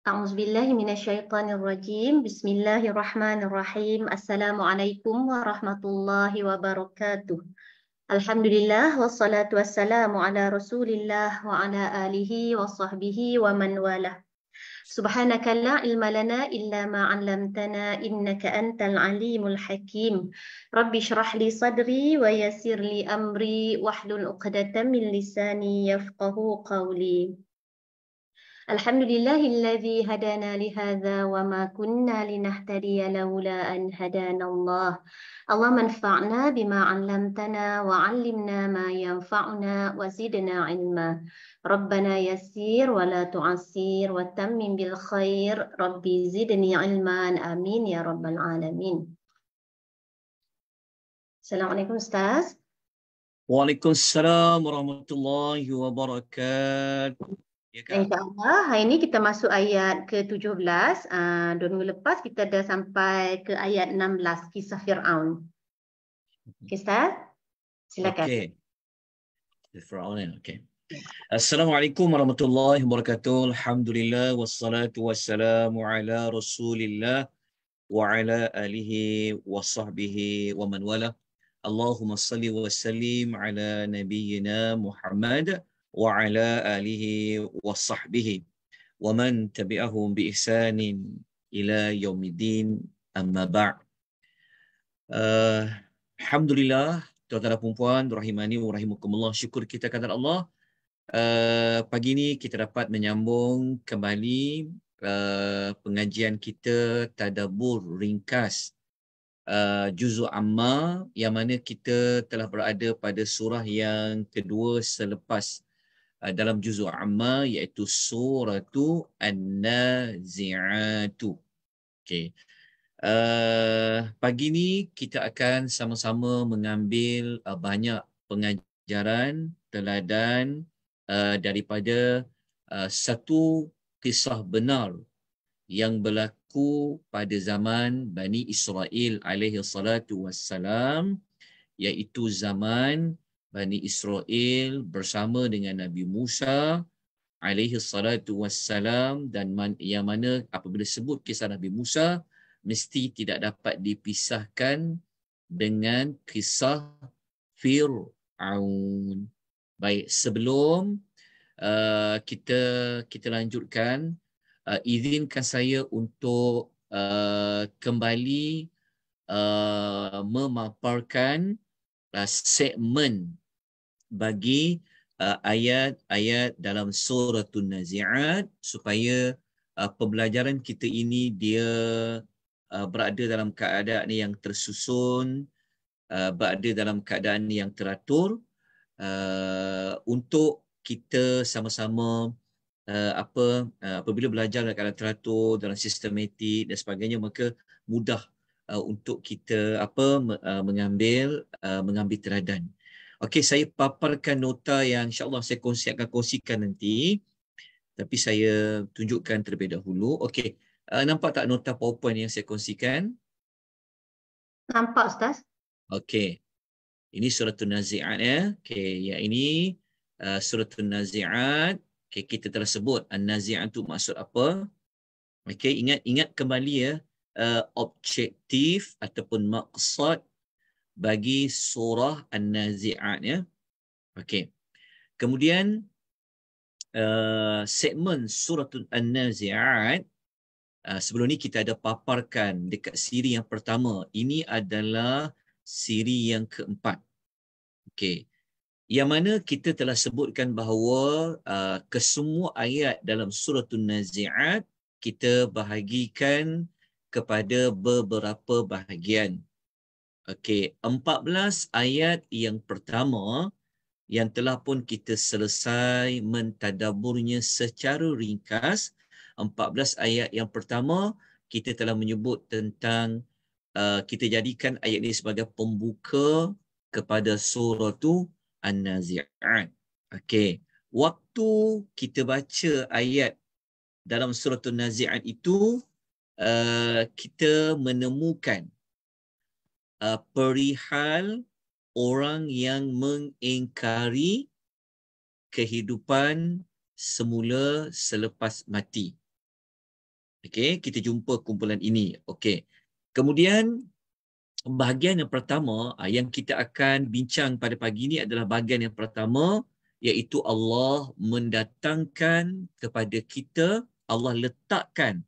A'udzubillahi minasyaitonirrajim. Bismillahirrahmanirrahim. Assalamualaikum warahmatullahi wabarakatuh. Alhamdulillah wassalatu wassalamu ala Rasulillah wa ala alihi wa sahbihi wa man walah. Subhanaka la ilma lana illa ma 'allamtana innaka antal alimul hakim. Rabbi shrah li sadri wa yassir li amri wahlul 'uqdatam min lisani yafqahu qawli. Alhamdulillahilladzi hadana lihadza wa ma kunna linahtadiya laula an hadana Allah. Allah manfa'na bima 'allamtana wa 'allimna ma yanfa'una wa zidna 'ilma. Rabbana yassir wa la tu'assir wa tammim bil khair. Rabbi zidni 'ilman. Amin ya rabbal alamin. Assalamualaikum Ustaz. Waalaikumsalam warahmatullahi wabarakatuh. Ya Kak? InsyaAllah, hari ini kita masuk ayat ke-17. Dua minggu lepas kita dah sampai ke ayat 16, kisah Fir'aun. Okay, Ustaz? Silakan. Okey. Fir'aun ya, okey. Assalamualaikum warahmatullahi wabarakatuh. Alhamdulillah wassalatu wassalamu ala Rasulillah wa ala alihi wa sahbihi wa man wala. Allahumma salli wa sallim ala nabiyyina Muhammad wa ala alihi wa sahbihi wa man tabi'ahum bi ihsanin ila yaumiddin, amma ba'. Alhamdulillah, tuan-tuan dan puan-puan rahimani wa rahimakumullah, syukur kita kepada Allah. Pagi ini kita dapat menyambung kembali pengajian kita tadabbur ringkas juzuk amma, yang mana kita telah berada pada surah yang kedua selepas dalam juzuk amma, iaitu suratu An-Nazi'atu. Okey. Pagi ini kita akan sama-sama mengambil banyak pengajaran teladan daripada satu kisah benar yang berlaku pada zaman Bani Israel alaihi salatu wassalam, iaitu zaman Bani Israel bersama dengan Nabi Musa alaihi salatu wassalam, dan yang mana apabila sebut kisah Nabi Musa mesti tidak dapat dipisahkan dengan kisah Fir'aun. Baik, sebelum kita lanjutkan, izinkan saya untuk kembali memaparkan segmen bagi ayat-ayat dalam suratul Nazi'at, supaya pembelajaran kita ini dia berada dalam keadaan yang tersusun, berada dalam keadaan yang teratur, untuk kita sama-sama apabila belajar dalam keadaan teratur, dalam sistematik dan sebagainya, maka mudah untuk kita mengambil teladan. Okey, saya paparkan nota yang insya-Allah saya akan kongsikan nanti, tapi saya tunjukkan terlebih dahulu. Okey, nampak tak nota PowerPoint yang saya kongsikan? Nampak Ustaz? Okey. Ini suratul Nazi'at ya. Okey, yang ini suratul Nazi'at. Okey, kita telah sebut An-Nazi'at itu maksud apa. Okey, ingat kembali ya, objektif ataupun maksud bagi surah An-Nazi'at ya. Okey. Kemudian segmen suratul An-Nazi'at, sebelum ni kita ada paparkan dekat siri yang pertama. Ini adalah siri yang keempat. Okey. Yang mana kita telah sebutkan bahawa kesemua ayat dalam suratul Nazi'at kita bahagikan kepada beberapa bahagian. Okey, 14 ayat yang pertama yang telah pun kita selesai mentadaburnya secara ringkas. 14 ayat yang pertama kita telah menyebut tentang kita jadikan ayat ini sebagai pembuka kepada surah An-Nazi'at. Okey, waktu kita baca ayat dalam surah An-Nazi'at itu, kita menemukan perihal orang yang mengingkari kehidupan semula selepas mati. Okey, kita jumpa kumpulan ini. Okey. Kemudian bahagian yang pertama yang kita akan bincang pada pagi ini adalah bahagian yang pertama, iaitu Allah mendatangkan kepada kita, Allah letakkan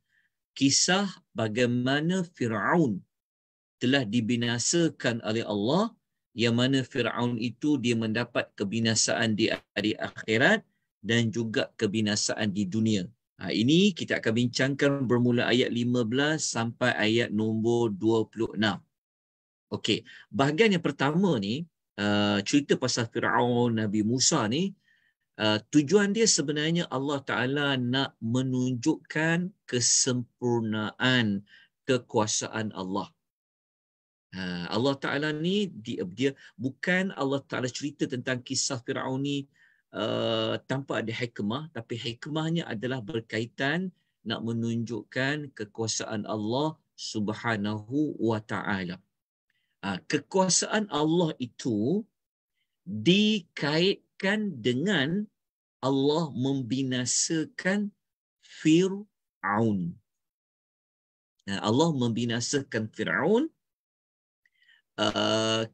kisah bagaimana Firaun telah dibinasakan oleh Allah, yang mana Firaun itu dia mendapat kebinasaan di hari akhirat dan juga kebinasaan di dunia. Ini kita akan bincangkan bermula ayat 15 sampai ayat nombor 26. Okey, bahagian yang pertama ni, cerita pasal Firaun, Nabi Musa ni, tujuan dia sebenarnya Allah Ta'ala nak menunjukkan kesempurnaan kekuasaan Allah. Allah Ta'ala ni, dia bukan Allah Ta'ala cerita tentang kisah Firaun ni tanpa ada hikmah, tapi hikmahnya adalah berkaitan nak menunjukkan kekuasaan Allah Subhanahu wa Ta'ala. Kekuasaan Allah itu dikaitkan dengan Allah membinasakan Fir'aun. Allah membinasakan Fir'aun.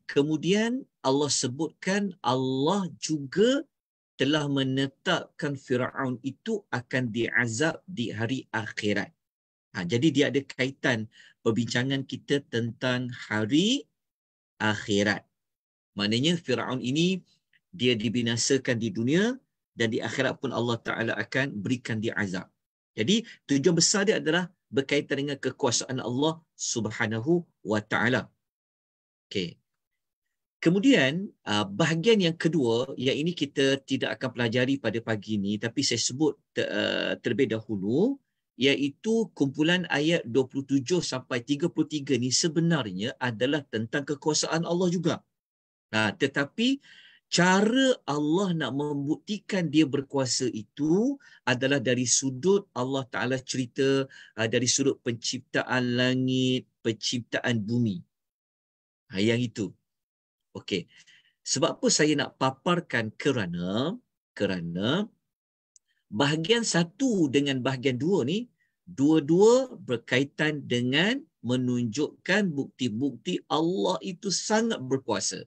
Kemudian Allah sebutkan Allah juga telah menetapkan Firaun itu akan diazab di hari akhirat. Jadi dia ada kaitan perbincangan kita tentang hari akhirat. Maknanya Firaun ini dia dibinasakan di dunia dan di akhirat pun Allah Ta'ala akan berikan dia azab. Jadi tujuan besar dia adalah berkaitan dengan kekuasaan Allah Subhanahu wa Ta'ala. Okey. Kemudian bahagian yang kedua, yang ini kita tidak akan pelajari pada pagi ini, tapi saya sebut terlebih dahulu, iaitu kumpulan ayat 27 sampai 33 ni sebenarnya adalah tentang kekuasaan Allah juga. Tetapi cara Allah nak membuktikan dia berkuasa itu adalah dari sudut Allah Ta'ala cerita dari sudut penciptaan langit, penciptaan bumi. Yang itu. Okey. Sebab apa saya nak paparkan kerana bahagian satu dengan bahagian dua ni, dua-dua berkaitan dengan menunjukkan bukti-bukti Allah itu sangat berkuasa.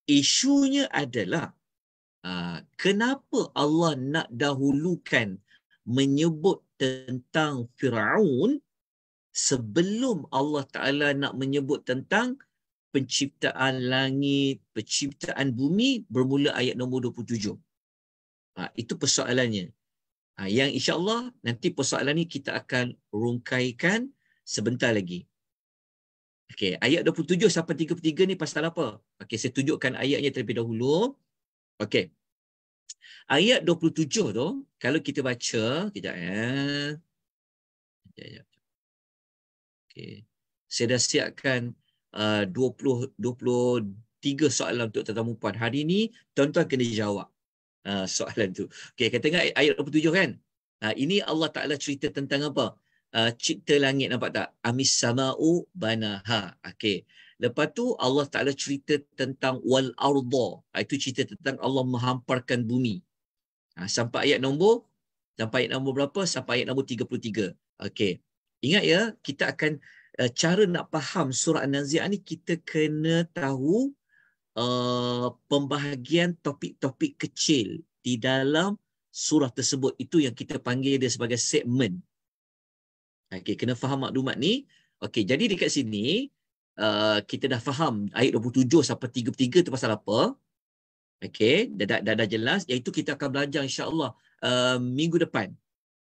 Isunya adalah kenapa Allah nak dahulukan menyebut tentang Firaun sebelum Allah Ta'ala nak menyebut tentang penciptaan langit, penciptaan bumi bermula ayat nombor 27. Itu persoalannya. Yang insya-Allah nanti persoalan ni kita akan rungkaikan sebentar lagi. Okey, ayat 27 sampai 33 ni pasal apa? Okey, saya tunjukkan ayatnya terlebih dahulu. Okey. Ayat 27 tu, kalau kita baca, kejap ya. Okey. Saya dah siapkan 23 soalan untuk tetamu puan. Hari ni tuan-tuan kena jawab soalan tu. Okey, kita tengok ayat 27 kan? Ini Allah Ta'ala cerita tentang apa? Cipta langit, nampak tak? Amis sama'u banaha. Okey. Lepas tu Allah Ta'ala cerita tentang wal arda. Itu cerita tentang Allah menghamparkan bumi. Sampai ayat nombor berapa? Sampai ayat nombor 33. Okey. Ingat ya, kita akan cara nak faham surah An-Nazi'at ni, kita kena tahu pembahagian topik-topik kecil di dalam surah tersebut. Itu yang kita panggil dia sebagai segmen. Okey, kena faham maklumat ni. Okey, jadi dekat sini kita dah faham ayat 27 sampai 33 tu pasal apa. Okey, dah jelas. Iaitu kita akan belajar insya-Allah minggu depan.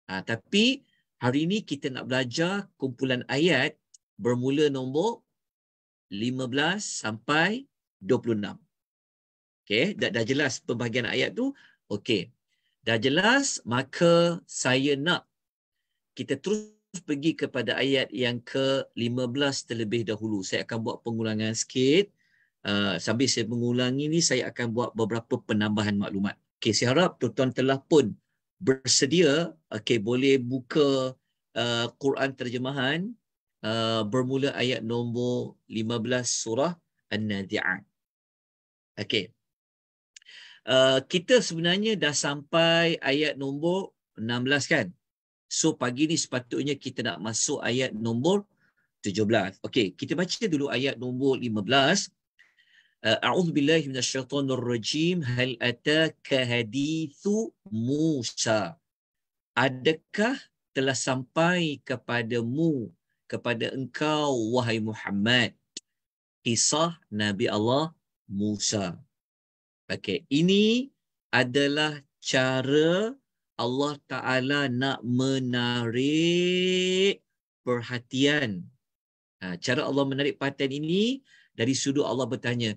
Tapi hari ini kita nak belajar kumpulan ayat bermula nombor 15 sampai 26. Okey, dah jelas pembahagian ayat tu? Okey. Dah jelas, maka saya nak kita terus pergi kepada ayat yang ke-15 terlebih dahulu. Saya akan buat pengulangan sikit. Sambil saya mengulangi ni, saya akan buat beberapa penambahan maklumat. Okey, saya harap tuan-tuan telah pun bersedia. Okey, boleh buka Quran terjemahan bermula ayat nombor 15 surah An-Nazi'at. Okey. Kita sebenarnya dah sampai ayat nombor 16 kan? So pagi ni sepatutnya kita nak masuk ayat nombor 17. Okey, kita baca dulu ayat nombor 15. A'udzubillahi minasyaitonirrajim. Hal ataka hadithu Musa. Adakah telah sampai kepadamu, kepada engkau wahai Muhammad, kisah Nabi Allah Musa. Okey, ini adalah cara Allah Ta'ala nak menarik perhatian. Cara Allah menarik perhatian ini dari sudut Allah bertanya,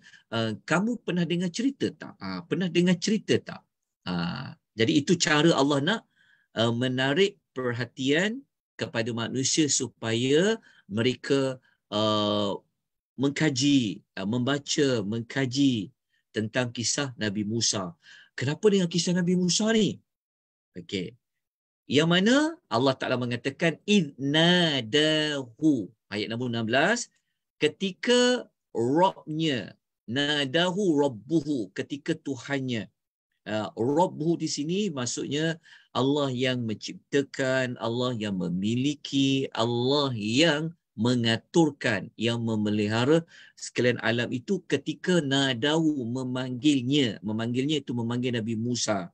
kamu pernah dengar cerita tak? Pernah dengar cerita tak? Jadi itu cara Allah nak menarik perhatian kepada manusia supaya mereka mengkaji, membaca, mengkaji tentang kisah Nabi Musa. Kenapa dengan kisah Nabi Musa ni? Okey. Yang mana Allah Ta'ala mengatakan idnadahu, ayat nombor 16, ketika Rabbnya, nadahu rabbuhu, ketika Tuhannya. Rabbuhu di sini maksudnya Allah yang menciptakan, Allah yang memiliki, Allah yang mengaturkan, yang memelihara sekalian alam itu. Ketika nadahu, memanggilnya itu memanggil Nabi Musa.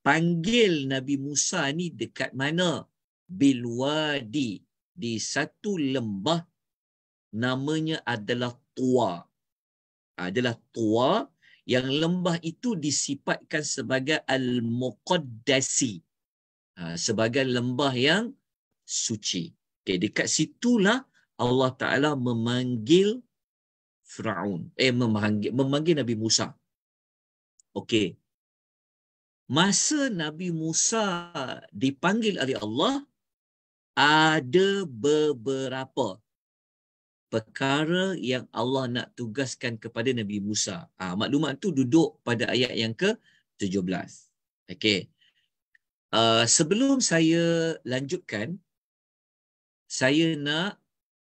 Panggil Nabi Musa ni dekat mana? Bilwadi, di satu lembah namanya adalah Tuwa. Adalah Tuwa, yang lembah itu disifatkan sebagai Al-Muqaddasi, sebagai lembah yang suci. Okay, dekat situlah Allah Ta'ala memanggil Firaun, memanggil Nabi Musa. Okey. Masa Nabi Musa dipanggil oleh Allah, ada beberapa perkara yang Allah nak tugaskan kepada Nabi Musa. Maklumat tu duduk pada ayat yang ke-17. Okey. Sebelum saya lanjutkan, saya nak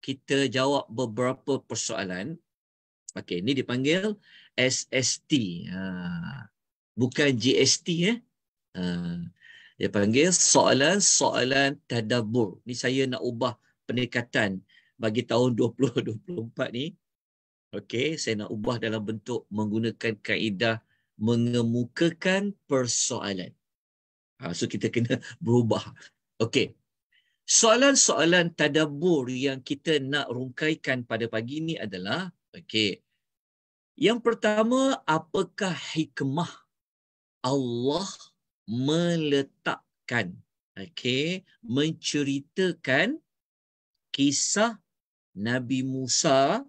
kita jawab beberapa persoalan. Okey, ni dipanggil SST. Bukan GST Dia panggil soalan-soalan tadabbur. Ni saya nak ubah pendekatan bagi tahun 2024 ni. Okey, saya nak ubah dalam bentuk menggunakan kaedah mengemukakan persoalan. So kita kena berubah. Okey. Soalan-soalan tadabbur yang kita nak rungkaikan pada pagi ni adalah, okey, yang pertama, apakah hikmah Allah meletakkan, menceritakan kisah Nabi Musa,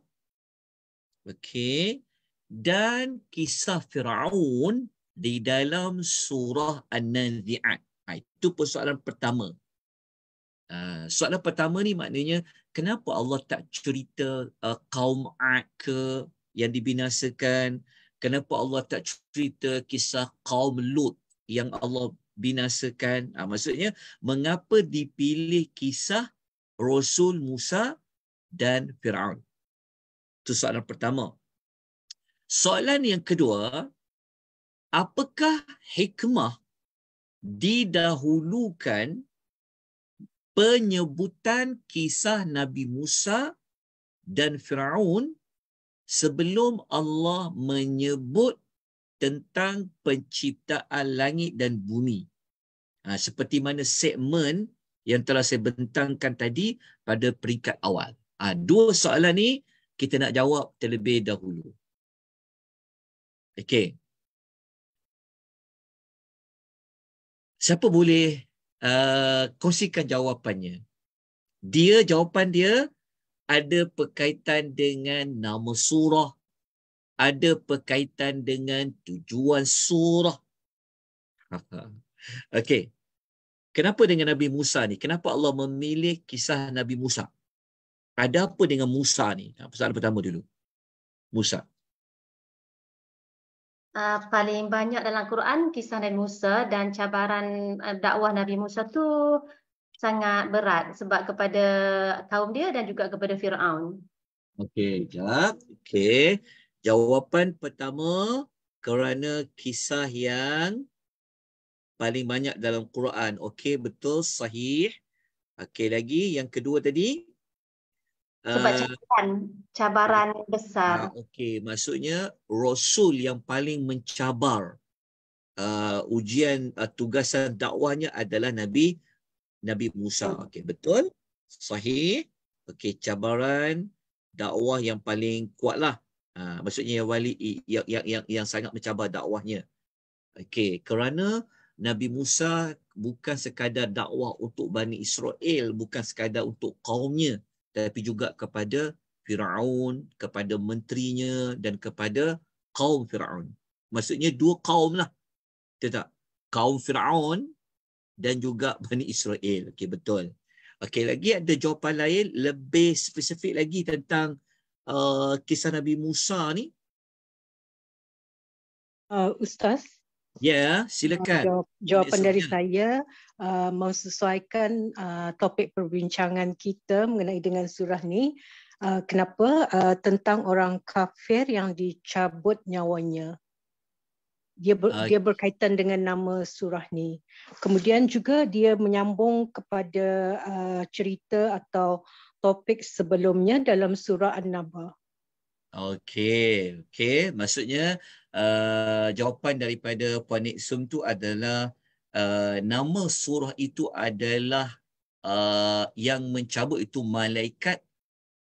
dan kisah Firaun di dalam surah An-Nazi'at. Itu persoalan pertama. Soalan pertama ni maknanya, kenapa Allah tak cerita kaum Ad ke yang dibinasakan? Kenapa Allah tak cerita kisah kaum Lut yang Allah binasakan? Maksudnya, mengapa dipilih kisah Rasul Musa dan Firaun? Itu soalan pertama. Soalan yang kedua, apakah hikmah didahulukan penyebutan kisah Nabi Musa dan Firaun sebelum Allah menyebut tentang penciptaan langit dan bumi? Seperti mana segmen yang telah saya bentangkan tadi pada peringkat awal. Dua soalan ni kita nak jawab terlebih dahulu. Okey. Siapa boleh kongsikan jawapannya? Jawapan dia ada berkaitan dengan nama surah, ada berkaitan dengan tujuan surah. Okey. Kenapa dengan Nabi Musa ni? Kenapa Allah memilih kisah Nabi Musa? Ada apa dengan Musa ni? Persoalan pertama dulu. Musa. Paling banyak dalam Quran kisah Nabi Musa, dan cabaran dakwah Nabi Musa tu sangat berat sebab kepada kaum dia dan juga kepada Firaun. Okey, jap. Okey. Jawapan pertama, kerana kisah yang paling banyak dalam Quran. Okey, betul, sahih. Okey, lagi yang kedua tadi Sebab uh, cabaran besar. okey, maksudnya rasul yang paling mencabar ujian tugasan dakwahnya adalah Nabi Musa. Okey, betul? Sahih. Okey, cabaran dakwah yang paling kuatlah. Maksudnya yang sangat mencabar dakwahnya. Okey, kerana Nabi Musa bukan sekadar dakwah untuk Bani Israel, bukan sekadar untuk kaumnya, tapi juga kepada Firaun, kepada menterinya dan kepada kaum Firaun. Maksudnya dua kaum lah. Betul tak? Kaum Firaun dan juga Bani Israel. Okey, betul. Okey, lagi ada jawapan lain lebih spesifik lagi tentang kisah Nabi Musa ni. Ustaz, Ya, silakan. jawapan dari Soalan. saya menyesuaikan topik perbincangan kita mengenai dengan surah ni. Kenapa? Tentang orang kafir yang dicabut nyawanya. Dia berkaitan dengan nama surah ni. Kemudian juga dia menyambung kepada cerita atau topik sebelumnya dalam surah An-Naba. Okey, maksudnya jawapan daripada Puan Nik Sum tu adalah nama surah itu adalah yang mencabut itu malaikat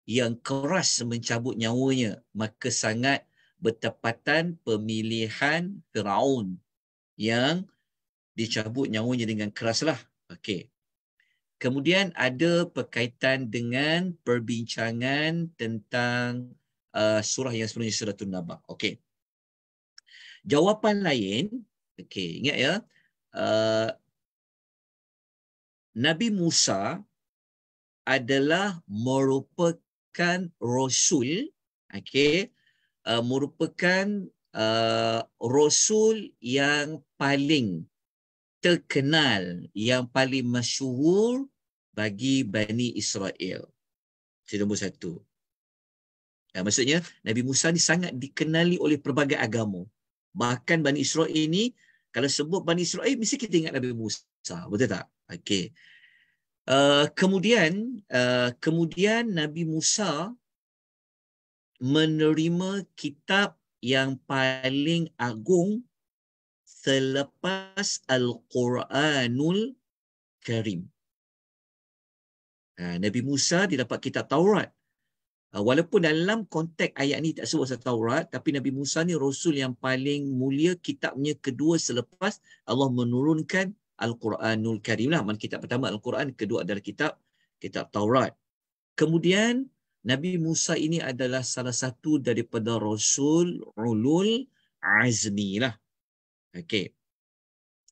yang keras mencabut nyawanya, maka sangat bertepatan pemilihan Firaun yang dicabut nyawanya dengan keraslah. Okey. Kemudian ada berkaitan dengan perbincangan tentang surah yang sebelumnya, surah An-Naba. Okey. Jawapan lain, okey, ingat ya, Nabi Musa adalah merupakan rasul, okey, merupakan rasul yang paling terkenal, yang paling masyhur bagi Bani Israel. Itu nombor satu. Maksudnya Nabi Musa ni sangat dikenali oleh pelbagai agama. Bahkan Bani Israel ni, kalau sebut Bani Israel, mesti kita ingat Nabi Musa. Betul tak? Okey. Kemudian Nabi Musa menerima kitab yang paling agung selepas Al-Quranul Karim. Nabi Musa dia dapat kitab Taurat. Walaupun dalam konteks ayat ni tak sebut pasal Taurat, tapi Nabi Musa ni rasul yang paling mulia, kitabnya kedua selepas Allah menurunkan Al-Quranul Karim lah. Kitab pertama Al-Quran, kedua adalah kitab Taurat. Kemudian Nabi Musa ini adalah salah satu daripada rasul ulul azmi lah. Okey.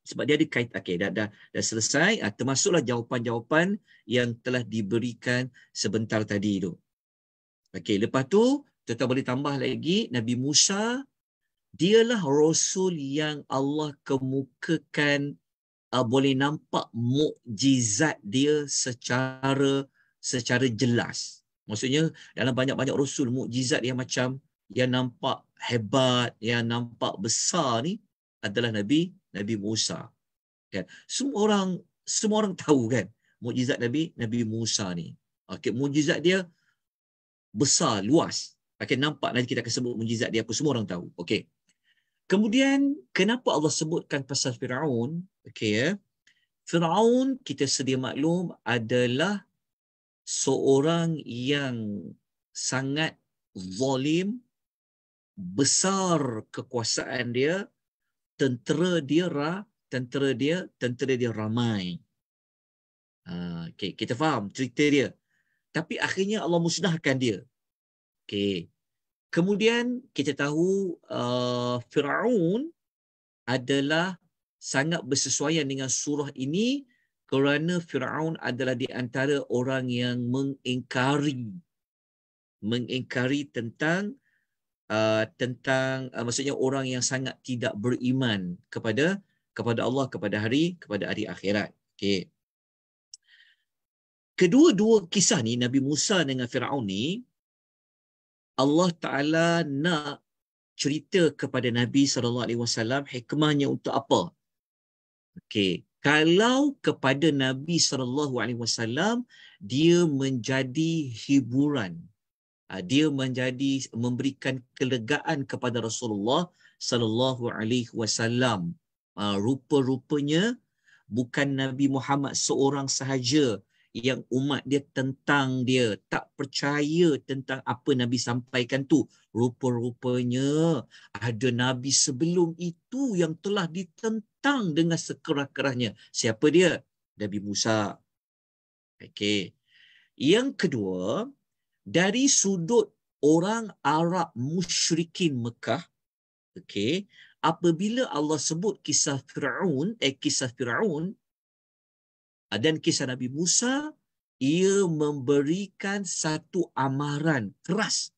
Sebab dia ada kait. Okey, dah selesai. Termasuklah jawapan-jawapan yang telah diberikan sebentar tadi tu. Okey, lepas tu kita boleh tambah lagi, Nabi Musa dialah rasul yang Allah kemukakan boleh nampak mukjizat dia secara jelas. Maksudnya dalam banyak-banyak rasul, mukjizat yang macam yang nampak hebat, yang nampak besar ni adalah Nabi Musa. Kan? Semua orang tahu kan mukjizat Nabi Musa ni. Okey, mukjizat dia besar, luas. Akan nampak nanti kita akan sebut mukjizat dia apa, semua orang tahu. Okey. Kemudian kenapa Allah sebutkan pasal Firaun? Okey ya. Firaun kita sedia maklum adalah seorang yang sangat zalim, besar kekuasaan dia, tentera dia ramai. Okay, kita faham cerita dia. Tapi akhirnya Allah musnahkan dia. Okay. Kemudian kita tahu Firaun adalah sangat bersesuaian dengan surah ini kerana Firaun adalah di antara orang yang mengingkari tentang maksudnya orang yang sangat tidak beriman kepada Allah, kepada hari akhirat. Okey. Kedua-dua kisah ni, Nabi Musa dengan Firaun ni, Allah Taala nak cerita kepada Nabi SAW hikmahnya untuk apa? Okey, Kalau kepada Nabi SAW, dia menjadi hiburan. Dia memberikan kelegaan kepada Rasulullah SAW. Rupa-rupanya bukan Nabi Muhammad seorang sahaja yang umat dia tentang dia, tak percaya tentang apa Nabi sampaikan tu. Rupa-rupanya ada Nabi sebelum itu yang telah ditentang dengan sekerah-kerahnya. Siapa dia? Nabi Musa. Okey. Yang kedua, dari sudut orang Arab musyrikin Mekah, okey, apabila Allah sebut kisah Firaun dan kisah Nabi Musa, ia memberikan satu amaran keras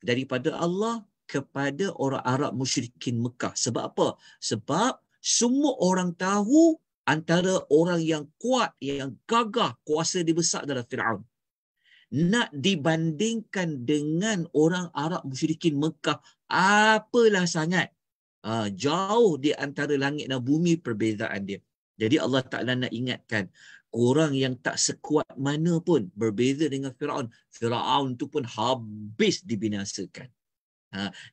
daripada Allah kepada orang Arab musyrikin Mekah. Sebab apa? Sebab semua orang tahu antara orang yang kuat, yang gagah, kuasa dia besar adalah Firaun. Nak dibandingkan dengan orang Arab musyrikin Mekah, apalah sangat. Jauh di antara langit dan bumi perbezaan dia. Jadi Allah Ta'ala nak ingatkan, orang yang tak sekuat mana pun berbeza dengan Firaun. Firaun tu pun habis dibinasakan.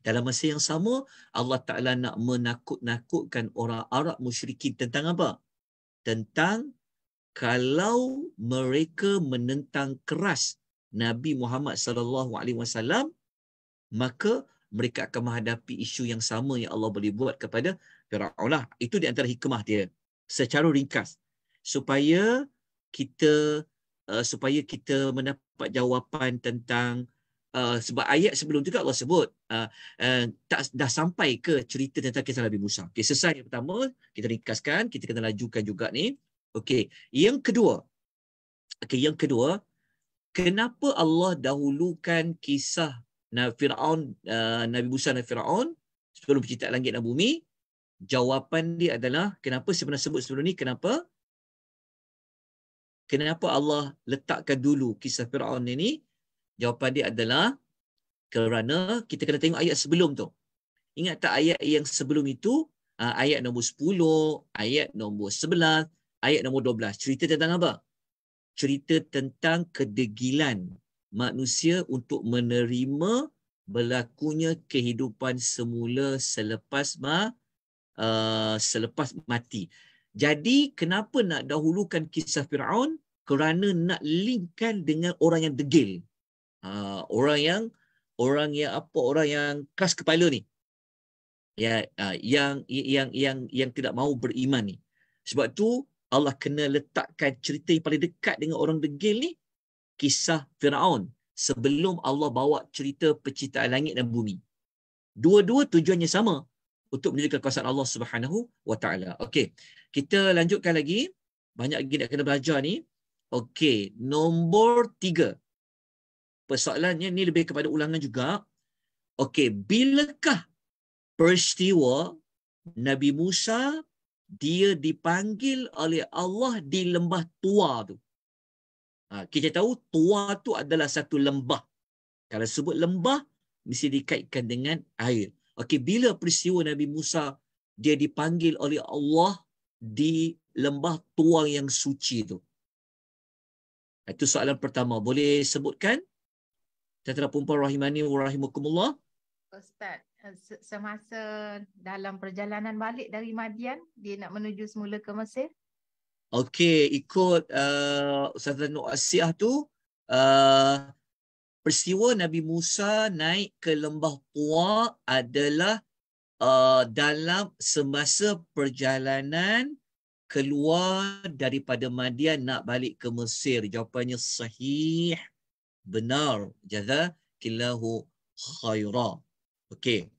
Dalam masa yang sama, Allah Ta'ala nak menakut-nakutkan orang Arab musyrikin tentang apa? Tentang kalau mereka menentang keras Nabi Muhammad SAW, maka mereka akan menghadapi isu yang sama yang Allah boleh buat kepada Firaun lah. Itu di antara hikmah dia. Secara ringkas, supaya kita mendapat jawapan tentang sebab ayat sebelum juga Allah sebut dah sampai ke cerita tentang kisah Nabi Musa. Okay, selesai yang pertama, kita ringkaskan, kita kena lajukan juga ni. Okey, yang kedua, kenapa Allah dahulukan kisah Nabi Musa dan Firaun sebelum penciptaan langit dan bumi? Jawapan dia adalah, kenapa saya pernah sebut sebelum ni, kenapa Allah letakkan dulu kisah Firaun ini? Jawapan dia adalah kerana kita kena tengok ayat sebelum tu. Ingat tak ayat yang sebelum itu? Ayat nombor 10, ayat nombor 11, ayat nombor 12. Cerita tentang apa? Cerita tentang kedegilan manusia untuk menerima berlakunya kehidupan semula selepas mati. Jadi kenapa nak dahulukan kisah Firaun? Kerana nak linkkan dengan orang yang degil. Orang yang keras kepala ni. Yang tidak mahu beriman ni. Sebab tu Allah kena letakkan cerita yang paling dekat dengan orang degil ni, kisah Firaun, sebelum Allah bawa cerita penciptaan langit dan bumi. Dua-dua tujuannya sama, untuk menunjukkan kuasa Allah Subhanahu wa Ta'ala. Okey, kita lanjutkan lagi. Banyak lagi nak kena belajar ni. Okey, nombor 3. Persoalannya ni lebih kepada ulangan juga. Okey, bilakah peristiwa Nabi Musa dia dipanggil oleh Allah di lembah Tua tu? Kita tahu Tua tu adalah satu lembah. Kalau sebut lembah, mesti dikaitkan dengan air. Okey, bila peristiwa Nabi Musa dia dipanggil oleh Allah di lembah Tua yang suci tu? Itu soalan pertama. Boleh sebutkan? Tentera perempuan rahimani wa rahimakumullah. Ustaz, semasa dalam perjalanan balik dari Madian, dia nak menuju semula ke Mesir? Okey, ikut Ustazah Nur Asiah tu, peristiwa Nabi Musa naik ke lembah Tua adalah dalam semasa perjalanan keluar daripada Madian nak balik ke Mesir. Jawapannya sahih, benar. Jazakillahu khaira. Okey.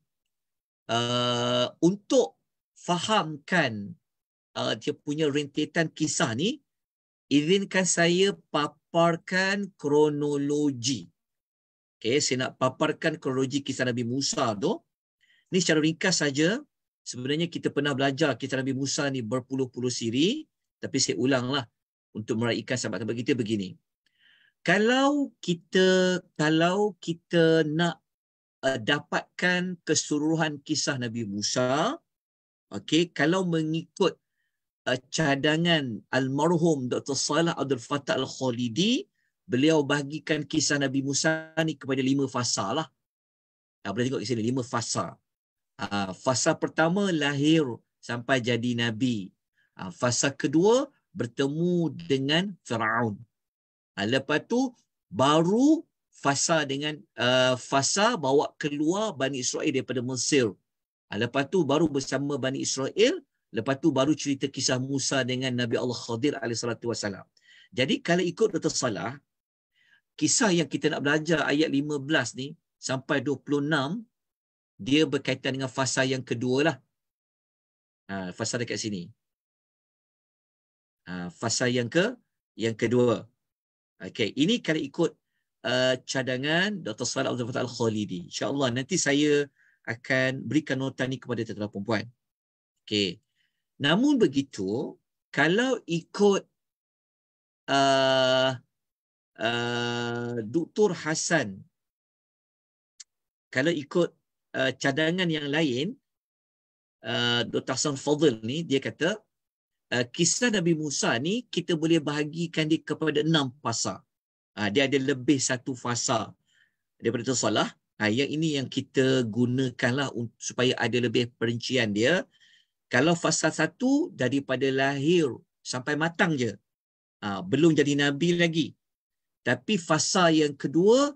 Untuk fahamkan dia punya rentetan kisah ni, izinkan saya paparkan kronologi. Okey, saya nak paparkan kronologi kisah Nabi Musa tu. Ni secara ringkas saja. Sebenarnya kita pernah belajar kisah Nabi Musa ni berpuluh-puluh siri, tapi saya ulanglah untuk meraihkan sahabat-sahabat kita begini. Kalau kita nak dapatkan keseluruhan kisah Nabi Musa, okey, kalau mengikut cadangan almarhum Dr. Salah Abdul Fattah Al-Khalidi, beliau bahagikan kisah Nabi Musa ni kepada 5 fasa lah. Boleh tengok di sini 5 fasa. Fasa pertama lahir sampai jadi Nabi. Fasa kedua bertemu dengan Firaun. Lepas tu baru fasa dengan fasa bawa keluar Bani Israel daripada Mesir. Lepas tu baru bersama Bani Israel. Lepas tu baru cerita kisah Musa dengan Nabi Allah Khadir AS. Jadi kalau ikut Dr. Salah, kisah yang kita nak belajar ayat 15 ni sampai 26, dia berkaitan dengan fasa yang kedua lah. Fasa dekat sini. Fasa yang kedua. Okey, ini kalau ikut cadangan Dr. Salah Abdul Fattah Al-Khalidi. InsyaAllah nanti saya akan berikan nota ni kepada tuan-tuan perempuan. Okey. Namun begitu, kalau ikut Dr. Hasan, kalau ikut cadangan yang lain, Dr. Hasan Fadil ni, dia kata, kisah Nabi Musa ni kita boleh bahagikan dia kepada 6 fasa. Dia ada lebih satu fasa daripada Dr. Salah. Yang ini yang kita gunakanlah supaya ada lebih perincian dia. Kalau fasa 1 daripada lahir sampai matang je. Belum jadi Nabi lagi. Tapi fasa yang kedua,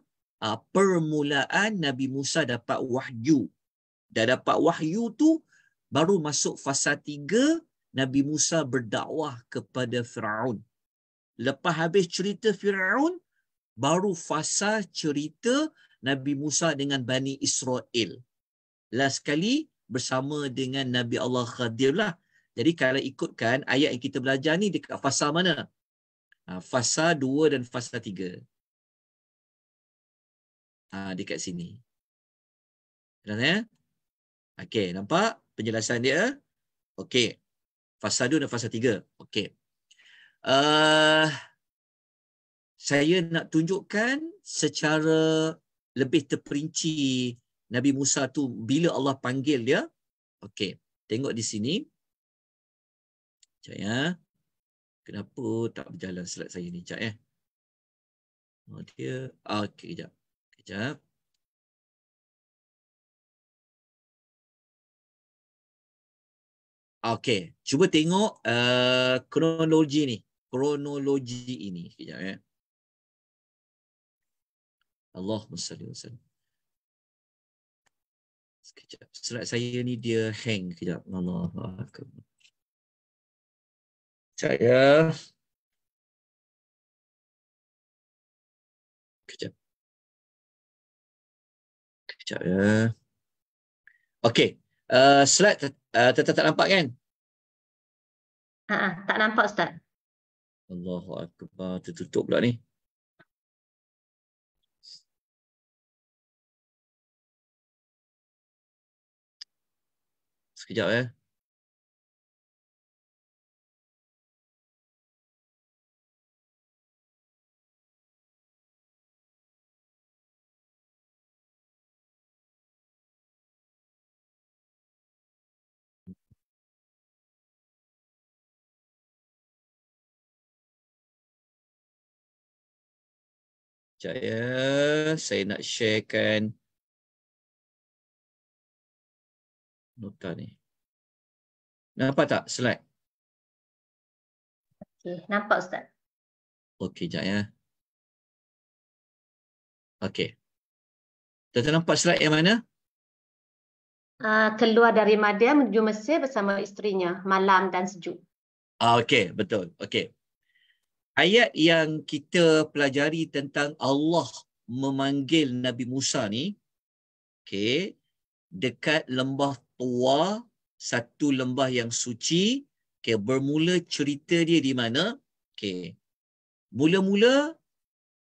permulaan Nabi Musa dapat wahyu. Dah dapat wahyu tu, baru masuk fasa 3, Nabi Musa berdakwah kepada Firaun. Lepas habis cerita Firaun, baru fasa cerita Nabi Musa dengan Bani Israel. Last sekali bersama dengan Nabi Allah Khadir lah. Jadi kalau ikutkan ayat yang kita belajar ni dekat fasa mana? Fasa 2 dan fasa 3. Dekat sini. Nampak ya? Okey, nampak penjelasan dia? Okey. Fasa 2 dan fasa 3. Okey. Saya nak tunjukkan secara lebih terperinci Nabi Musa tu bila Allah panggil dia. Okey. Tengok di sini. Sekejap ya. Kenapa tak berjalan slide saya ni? Sekejap ya. Dia. Okey, kejap. Kejap. Okey, cuba tengok kronologi ni. Kronologi ini. Sekejap ya. Allahumma salli wa sallam. Sekejap. Slide saya ni dia hang. Sekejap. Allahu akbar. Sekejap ya. Sekejap. Sekejap ya. Okey. Slide tetap tak nampak kan? Tak nampak Ustaz. Allahu akbar, tertutup pula ni. Sekejap ya. Sekejap ya, saya nak sharekan nota ni. Nampak tak slide? Okey, nampak Ustaz. Okey, sekejap ya. Okey. Tuan-tuan nampak slide yang mana? Keluar dari Madian menuju Mesir bersama isterinya, malam dan sejuk. Okey, betul. Okey. Ayat yang kita pelajari tentang Allah memanggil Nabi Musa ni, okey, dekat lembah Tua, satu lembah yang suci. Okey, bermula cerita dia di mana? Okey. Mula-mula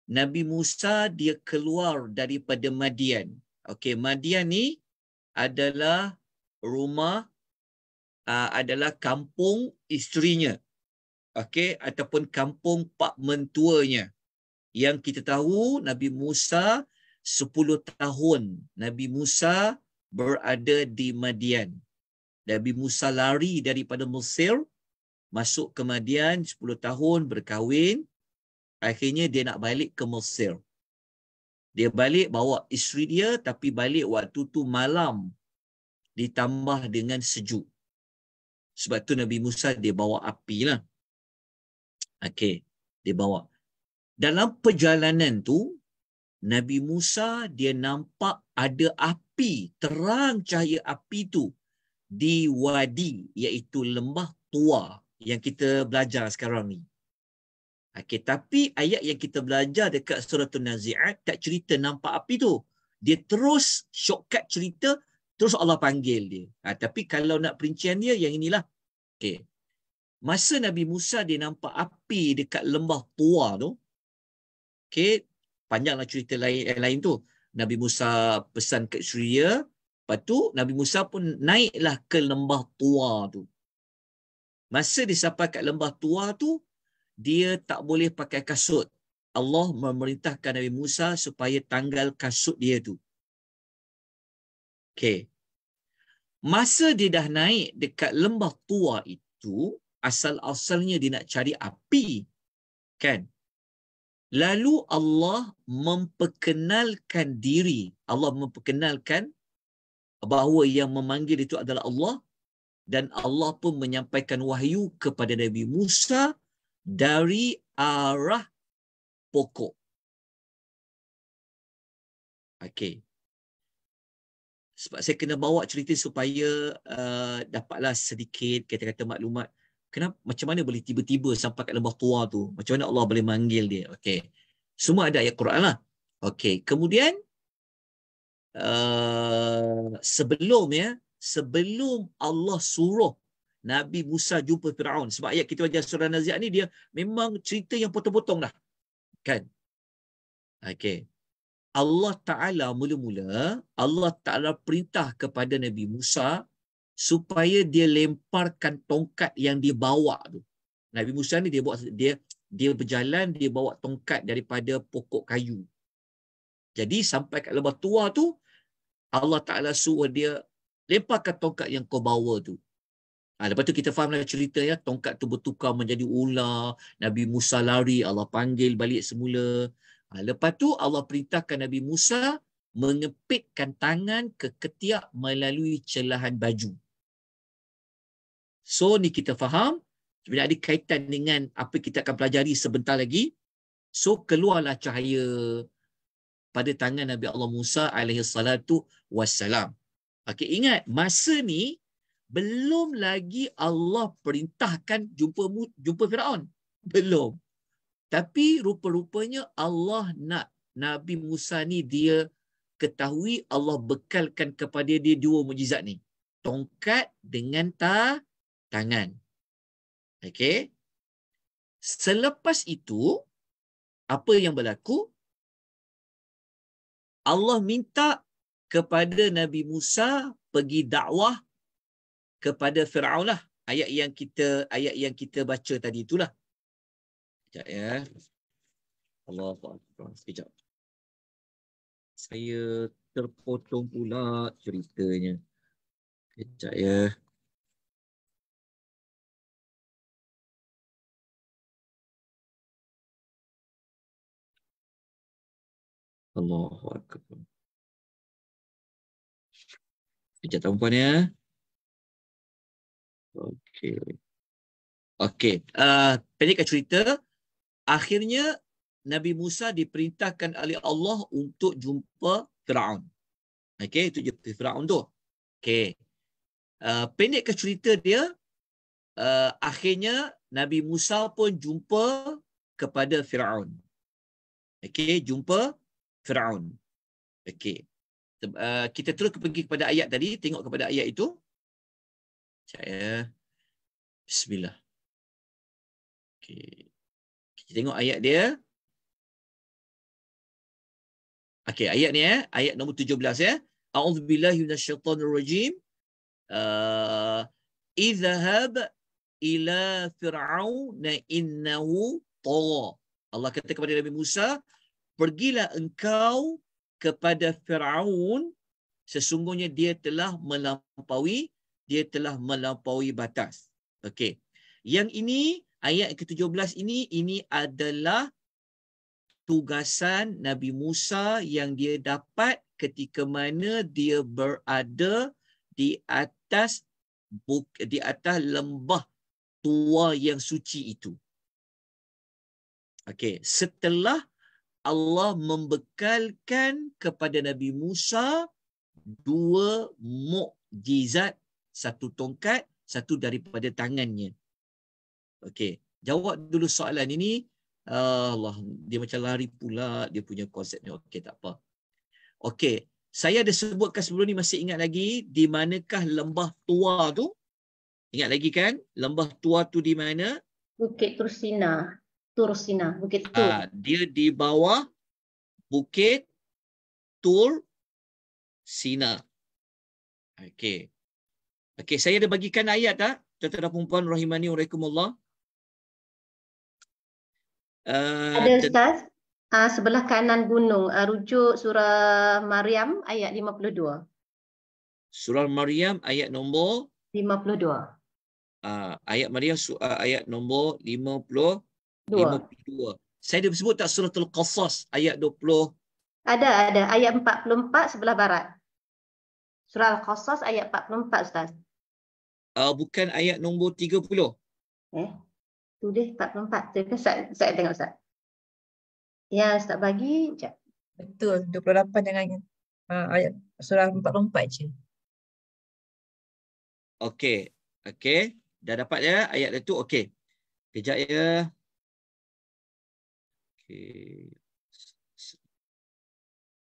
Nabi Musa dia keluar daripada Madian. Okey, Madian ni adalah rumah, adalah kampung isterinya. Okey, ataupun kampung pak mentuanya. Yang kita tahu Nabi Musa 10 tahun Nabi Musa berada di Madian. Nabi Musa lari daripada Mesir masuk ke Madian 10 tahun, berkahwin. Akhirnya dia nak balik ke Mesir. Dia balik bawa isteri dia, tapi balik waktu tu malam ditambah dengan sejuk. Sebab tu Nabi Musa dia bawa api lah. Okey, dia bawa. Dalam perjalanan tu, Nabi Musa dia nampak ada api, terang cahaya api tu di wadi, iaitu lembah Tua yang kita belajar sekarang ni. Okey, tapi ayat yang kita belajar dekat surah An-Nazi'at tak cerita nampak api tu. Dia terus shortcut cerita, terus Allah panggil dia. Tapi kalau nak perincian dia, yang inilah. Okey. Masa Nabi Musa dia nampak api dekat lembah Tua tu, okey, panjanglah cerita lain tu. Nabi Musa pesan kat Syria, lepas tu Nabi Musa pun naiklah ke lembah Tua tu. Masa dia sampai kat lembah Tua tu, dia tak boleh pakai kasut. Allah memerintahkan Nabi Musa supaya tanggal kasut dia tu. Okey. Masa dia dah naik dekat lembah Tua itu, asal-asalnya dia nak cari api. Kan? Lalu Allah memperkenalkan diri. Allah memperkenalkan bahawa yang memanggil itu adalah Allah. Dan Allah pun menyampaikan wahyu kepada Nabi Musa dari arah pokok. Okey. Sebab saya kena bawa cerita supaya dapatlah sedikit kata-kata maklumat. Kenapa, macam mana boleh tiba-tiba sampai kat lembah Tua tu? Macam mana Allah boleh manggil dia? Okey. Semua ada ayat Quran lah. Okey. Kemudian sebelum Allah suruh Nabi Musa jumpa Firaun. Sebab ayat kita baca surah Nazi'at ni dia memang cerita yang potong-potong dah. Kan? Okey. Allah Ta'ala mula-mula, Allah Ta'ala perintah kepada Nabi Musa supaya dia lemparkan tongkat yang dia bawa tu. Nabi Musa ni dia berjalan, dia bawa tongkat daripada pokok kayu. Jadi sampai kat lembah Tua tu, Allah Ta'ala suruh dia lemparkan tongkat yang kau bawa tu. Lepas tu kita fahamlah cerita ya, tongkat tu bertukar menjadi ular, Nabi Musa lari, Allah panggil balik semula. Lepas tu Allah perintahkan Nabi Musa mengepitkan tangan ke ketiak melalui celahan baju. So ni kita faham, sebenarnya ada kaitan dengan apa kita akan pelajari sebentar lagi. So keluarlah cahaya pada tangan Nabi Allah Musa alaihi salatu wassalam. Okey, ingat masa ni belum lagi Allah perintahkan jumpa Firaun. Belum. Tapi rupa-rupanya Allah nak Nabi Musa ni dia ketahui Allah bekalkan kepada dia dua mukjizat ni. Tongkat dengan tangan. Okey. Selepas itu, apa yang berlaku? Allah minta kepada Nabi Musa pergi dakwah kepada Firaun lah. Ayat yang kita baca tadi itulah. Sekejap ya. Allahu Akbar. Sekejap. Saya terpotong pula ceritanya. Sekejap ya. Allahu Akbar. Sekejap tuan-puan ya. Okey. Okey. Pendekkan cerita. Akhirnya Nabi Musa diperintahkan oleh Allah untuk jumpa Firaun. Okey, itu jumpa Firaun tu. Okey. Pendekkan cerita dia, akhirnya Nabi Musa pun jumpa kepada Firaun. Okey, jumpa Firaun. Okey. Kita terus pergi kepada ayat tadi, tengok kepada ayat itu. Saya Bismillah. Okey. Kita tengok ayat dia. Okey, ayat ni ayat nombor 17 ya. A'udzubillahi minasyaitonirrajim. Idhhab ila fir'auna innahu tagha. Allah kata kepada Nabi Musa, pergilah engkau kepada Firaun, sesungguhnya dia telah melampaui batas. Okey. Yang ini, ayat ke-17 ini adalah tugasan Nabi Musa yang dia dapat ketika mana dia berada di atas lembah tua yang suci itu. Okey, setelah Allah membekalkan kepada Nabi Musa 2 mukjizat, 1 tongkat, 1 daripada tangannya. Okey, jawab dulu soalan ini. Allah, dia macam lari pula dia punya konsepnya. Okey, tak apa. Okey, saya ada sebutkan sebelum ni, masih ingat lagi di manakah lembah tua tu? Ingat lagi kan? Lembah tua tu di mana? Bukit Tursina. Bukit Tur. Dia di bawah Bukit Tur Sina. Okey. Okey, saya ada bagikan ayat tak? Tuan-tuan dan puan-puan rahimani wa rahimakumullah. Ada Ustaz. Sebelah kanan gunung. Rujuk surah Maryam ayat 52. Surah Maryam ayat nombor 52. Ayat Maryam ayat nombor 52. Saya ada sebut tak suratul Qasas ayat 20? Ada ayat 44 sebelah barat. Surah Al-Qasas ayat 44 Ustaz. Bukan ayat nombor 30. Tu deh 44. Saya tengok Ustaz. Ya, Ustaz bagi sekejap. Betul, 28 dengan ayat surah 44 je. Okey. Dah dapat ya ayat itu. Okey. Kejap ya.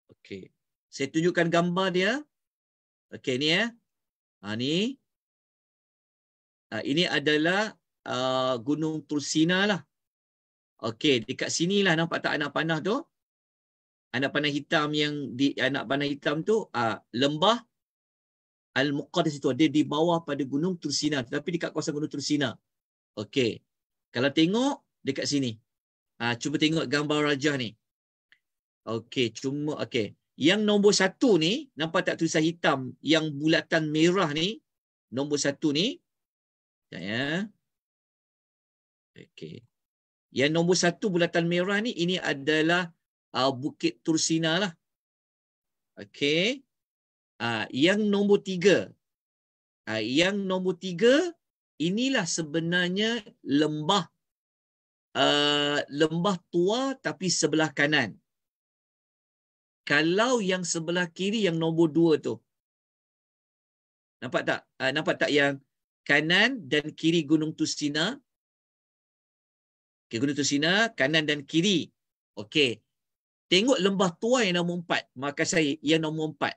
Okey. Saya tunjukkan gambar dia. Okey, ni ya. Ni. Ini adalah Gunung Tursina lah. Okey, dekat sinilah nampak tak anak panah tu? Anak panah hitam yang anak panah hitam tu lembah Al-Muqaddas itu ada di bawah pada Gunung Tursina, tetapi dekat kawasan Gunung Tursina. Okey. Kalau tengok dekat sini. Cuba tengok gambar rajah ni. Okey, Yang nombor 1 ni, nampak tak tulisan hitam yang bulatan merah ni? Nombor 1 ni. Ya. Okey. Yang nombor 1 bulatan merah ni, ini adalah Bukit Tursina lah. Okey. Yang nombor 3. Yang nombor 3, inilah sebenarnya lembah tua tapi sebelah kanan. Kalau yang sebelah kiri, yang nombor 2 tu. Nampak tak? Nampak tak yang kanan dan kiri Gunung Tursina? Okay, Gunung Tursina, kanan dan kiri. Okey. Tengok lembah tua yang nombor 4. Maka saya, yang nombor 4.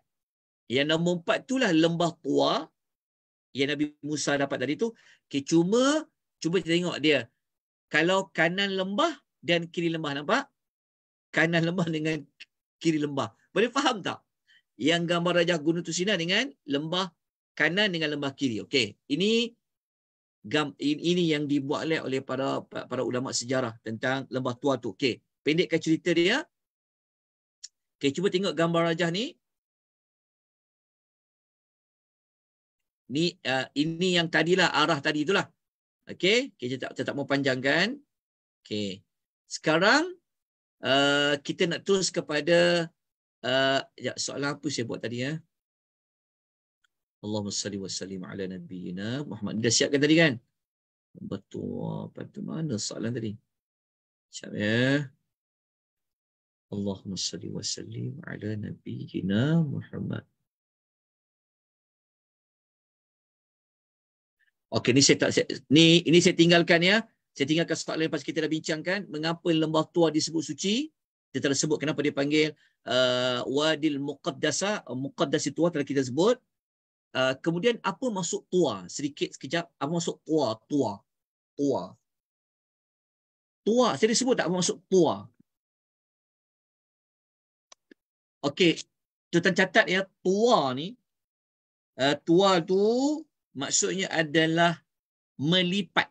Yang nombor 4 itulah lembah tua yang Nabi Musa dapat tadi tu. Okay, cuba tengok dia. Kalau kanan lembah dan kiri lembah, nampak? Kanan lembah dengan kiri lembah. Boleh faham tak? Yang gambar rajah Gunung Tursina dengan lembah kanan dengan lembah kiri. Okey, ini yang dibuat oleh para ulama sejarah tentang lembah tua tu. Okey, pendekkan cerita dia. Okey, cuba tengok gambar rajah ni. Ini yang tadilah, arah tadi itulah. Okey, saya tak mau panjangkan. Okey. Sekarang kita nak terus kepada soalan apa saya buat tadi ya. Allahumma salli wa sallim ala nabiyyina Muhammad. Dah siapkan tadi kan? Betul. Pada mana soalan tadi? Siap ya. Allahumma salli wa sallim ala nabiyyina Muhammad. Okey, ini saya tinggalkan ya. Saya tinggalkan soalan lepas kita dah bincangkan mengapa lembah tua disebut suci. Kita telah sebut kenapa dia panggil Wadil Muqaddas tua telah kita sebut. Kemudian apa maksud tua? Sekejap. Apa maksud tua? Tua. Saya dah sebut tak apa maksud tua? Okey. Tuan catat ya. Tua ni. Tua tu maksudnya adalah melipat.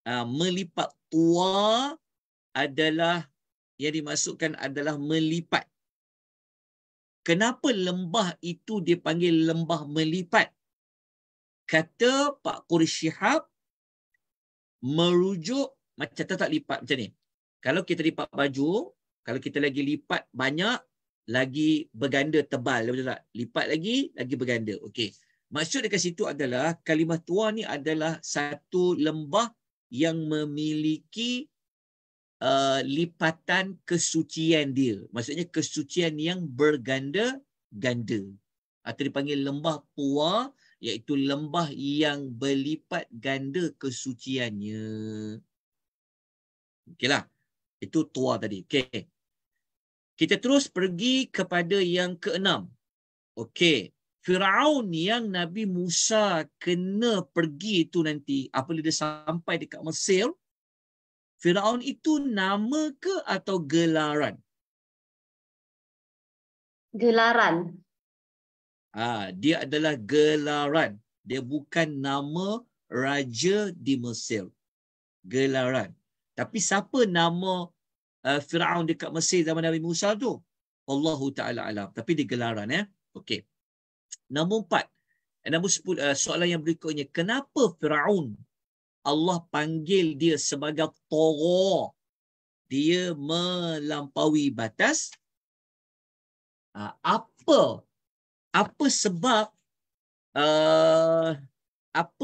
Melipat. Tua adalah yang dimasukkan adalah melipat. Kenapa lembah itu dipanggil lembah melipat? Kata Pak Quraish Shihab, merujuk macam tak lipat macam ni. Kalau kita lipat baju, kalau kita lagi lipat banyak, lagi berganda tebal, betul tak? Lipat lagi berganda. Okey. Maksud dekat situ adalah kalimah tua ni adalah satu lembah yang memiliki lipatan kesucian dia. Maksudnya kesucian yang berganda-ganda. Atau dipanggil lembah tua, iaitu lembah yang berlipat ganda kesuciannya. Okeylah. Itu tua tadi. Okey. Kita terus pergi kepada yang keenam. Okey. Firaun yang Nabi Musa kena pergi itu nanti, apabila dia sampai dekat Mesir, Firaun itu nama ke atau gelaran? Gelaran. Dia adalah gelaran. Dia bukan nama raja di Mesir. Gelaran. Tapi siapa nama Firaun dekat Mesir zaman Nabi Musa tu? Allahu Ta'ala alam. Tapi dia gelaran. Okey. Nombor 4. Nombor 10, soalan yang berikutnya. Kenapa Firaun Allah panggil dia sebagai Tagha? Dia melampaui batas. Apa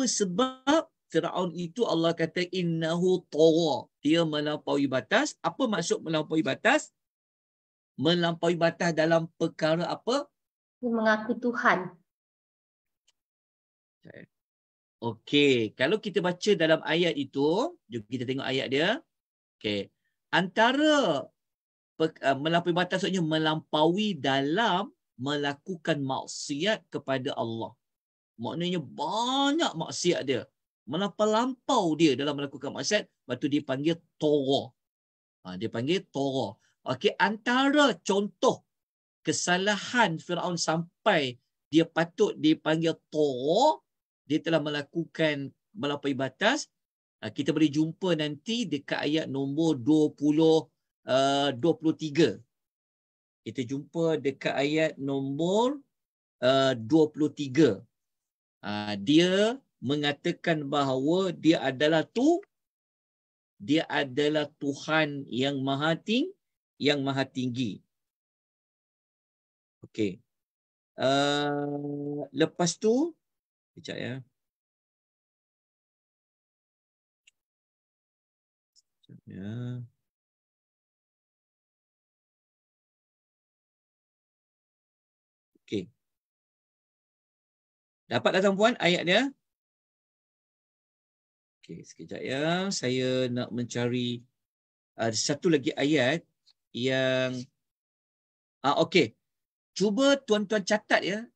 sebab Firaun itu Allah kata innahu tagha, dia melampaui batas? Apa maksud melampaui batas? Melampaui batas dalam perkara apa? Mengaku Tuhan. Okey, kalau kita baca dalam ayat itu, jom kita tengok ayat dia. Okey. Antara melampaui batas maksudnya melampaui dalam melakukan maksiat kepada Allah. Maknanya banyak maksiat dia. Melampau dia dalam melakukan maksiat, lepas tu dipanggil Tagha. Dia panggil Tagha. Okey, antara contoh kesalahan Firaun sampai dia patut dipanggil Tagha, dia telah melakukan melampaui batas. Kita boleh jumpa nanti dekat ayat nombor 23. Kita jumpa dekat ayat nombor 23. Dia mengatakan bahawa dia adalah Tuhan yang maha tinggi. Okey. Lepas tu kejap ya. Okey. Dapat tak tuan-puan ayat dia? Okey, sekejap ya. Saya nak mencari satu lagi ayat yang okey. Cuba tuan-tuan catat ya.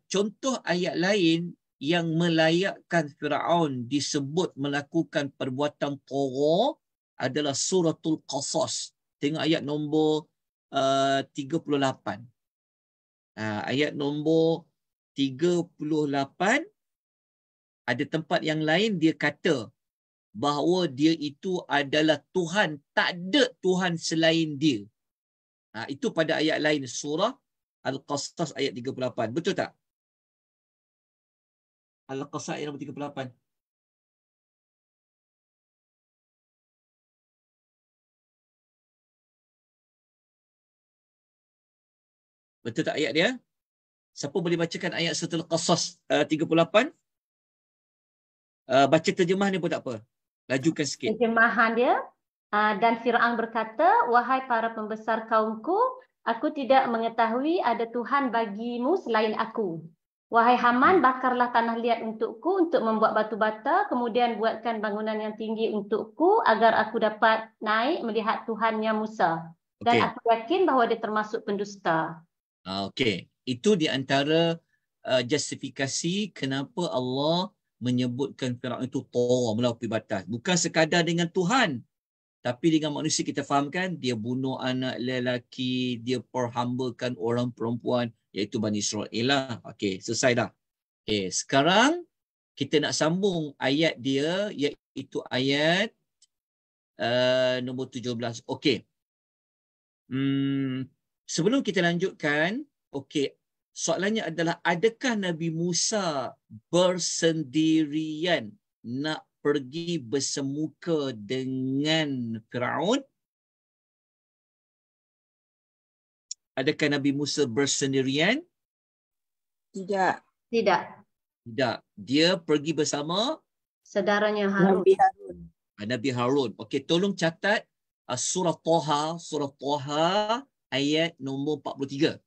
Contoh ayat lain yang melayakkan Firaun disebut melakukan perbuatan tagha adalah suratul Qasas. Tengok ayat nombor 38. Ayat nombor 38, ada tempat yang lain dia kata bahawa dia itu adalah Tuhan, tak ada Tuhan selain dia. Itu pada ayat lain, surah Al-Qasas ayat 38. Betul tak? Al-Qasas ayat nombor 38. Betul tak ayat dia? Siapa boleh bacakan ayat surah Al-Qasas 38? Baca terjemah ni pun tak apa. Lajukan sikit. Terjemahan dia, dan Firaun berkata, wahai para pembesar kaumku, aku tidak mengetahui ada Tuhan bagimu selain aku. Wahai Haman, bakarlah tanah liat untukku untuk membuat batu bata, kemudian buatkan bangunan yang tinggi untukku agar aku dapat naik melihat Tuhannya Musa. Dan aku yakin bahawa dia termasuk pendusta. Okey. Itu di antara justifikasi kenapa Allah menyebutkan Firaun itu tagha, melampaui batas. Bukan sekadar dengan Tuhan, tapi dengan manusia. Kita fahamkan dia bunuh anak lelaki, dia perhambakan orang perempuan, iaitu Bani Israel lah. Okey, selesai dah. Okey, sekarang kita nak sambung ayat dia, iaitu ayat nombor 17. Okey. Sebelum kita lanjutkan, okey, soalannya adalah adakah Nabi Musa bersendirian nak pergi bersemuka dengan Firaun? Adakah Nabi Musa bersendirian? Tidak. Tidak. Tidak. Dia pergi bersama Saudaranya Harun. Nabi Harun. Nabi Harun. Okey, tolong catat surah Taha ayat nombor 43.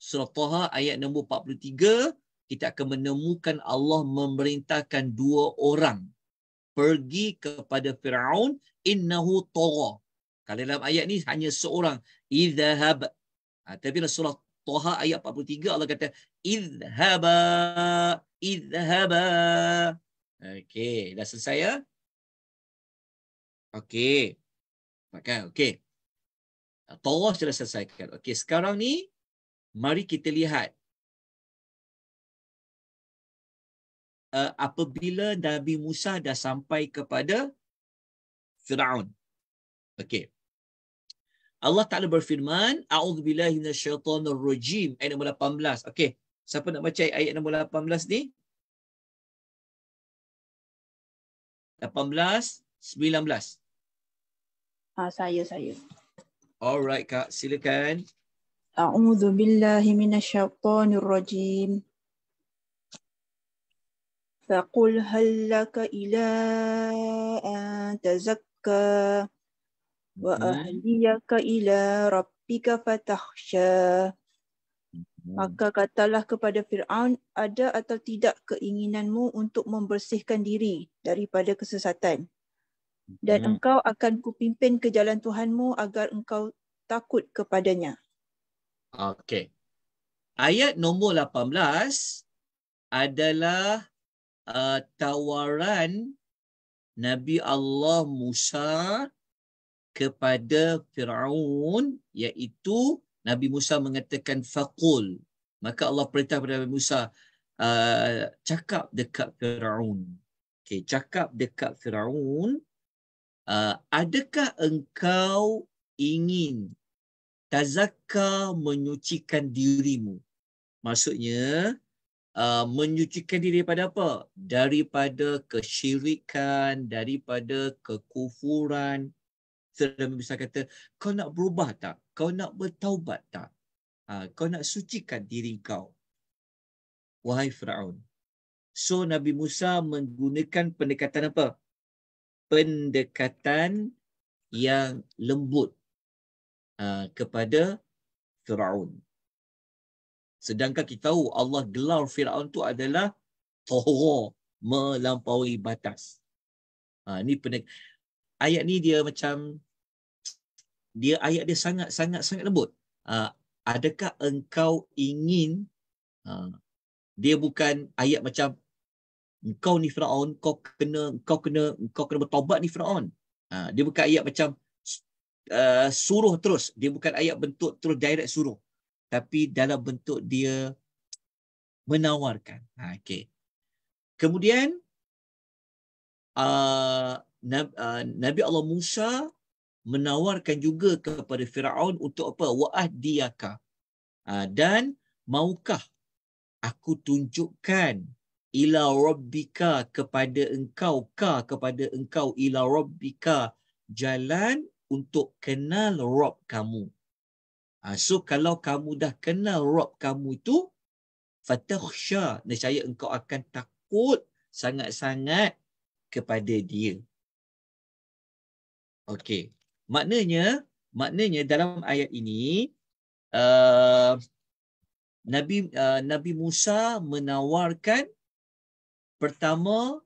Surah Taha ayat nombor 43, kita akan menemukan Allah memerintahkan dua orang pergi kepada Firaun, innahu tagha. Kalau dalam ayat ni hanya seorang, idhhab. Tapi dalam surah Taha ayat 43 Allah kata idhhaba. Okey, dah selesai ya? Okey. Maka okey. Taha sudah selesaikan. Okey, sekarang ni mari kita lihat apabila Nabi Musa dah sampai kepada Firaun. Okey. Allah Ta'ala berfirman, A'udzubillahi minasyaitonirrajim, ayat nombor 18. Okey, siapa nak baca ayat nombor 18 ni? 18, 19. Saya. Alright Kak, silakan. A'udzubillahi minasyaitonirrajim. Faqul hal laka ila an tazakka wa ahliyaka ila rabbika fatakhsha. Maka katalah kepada Fir'aun, ada atau tidak keinginanmu untuk membersihkan diri daripada kesesatan? Dan engkau akan kupimpin ke jalan Tuhanmu agar engkau takut kepadanya. Okey. Ayat nombor 18 adalah tawaran Nabi Allah Musa kepada Firaun, iaitu Nabi Musa mengatakan faqul. Maka Allah perintah kepada Nabi Musa, cakap dekat Firaun. Okey, cakap dekat Firaun, adakah engkau ingin tazakka, menyucikan dirimu? Maksudnya menyucikan diri daripada apa? Daripada kesyirikan, daripada kekufuran. Nabi Musa kata, kau nak berubah tak? Kau nak bertaubat tak? Kau nak sucikan diri kau, wahai Firaun. So Nabi Musa menggunakan pendekatan apa? Pendekatan yang lembut kepada Firaun. Sedangkan kita tahu Allah gelar Firaun tu adalah tagha, melampaui batas. Ni ayat ni dia macam ayat dia sangat lembut. Adakah engkau ingin, dia bukan ayat macam engkau ni Firaun, kau kena bertaubat ni Firaun. Dia bukan ayat macam suruh terus. Dia bukan ayat bentuk terus direct suruh. Tapi dalam bentuk dia menawarkan. Okey. Kemudian Nabi Allah Musa menawarkan juga kepada Firaun untuk apa? Wa'ahdiyaka. Dan maukah aku tunjukkan ila rabbika, kepada engkau ila rabbika, jalan untuk kenal Rabb kamu. So kalau kamu dah kenal Rabb kamu itu, fatakhsha, nescaya engkau akan takut sangat-sangat kepada dia. Okey. Maknanya dalam ayat ini Nabi Musa menawarkan, pertama,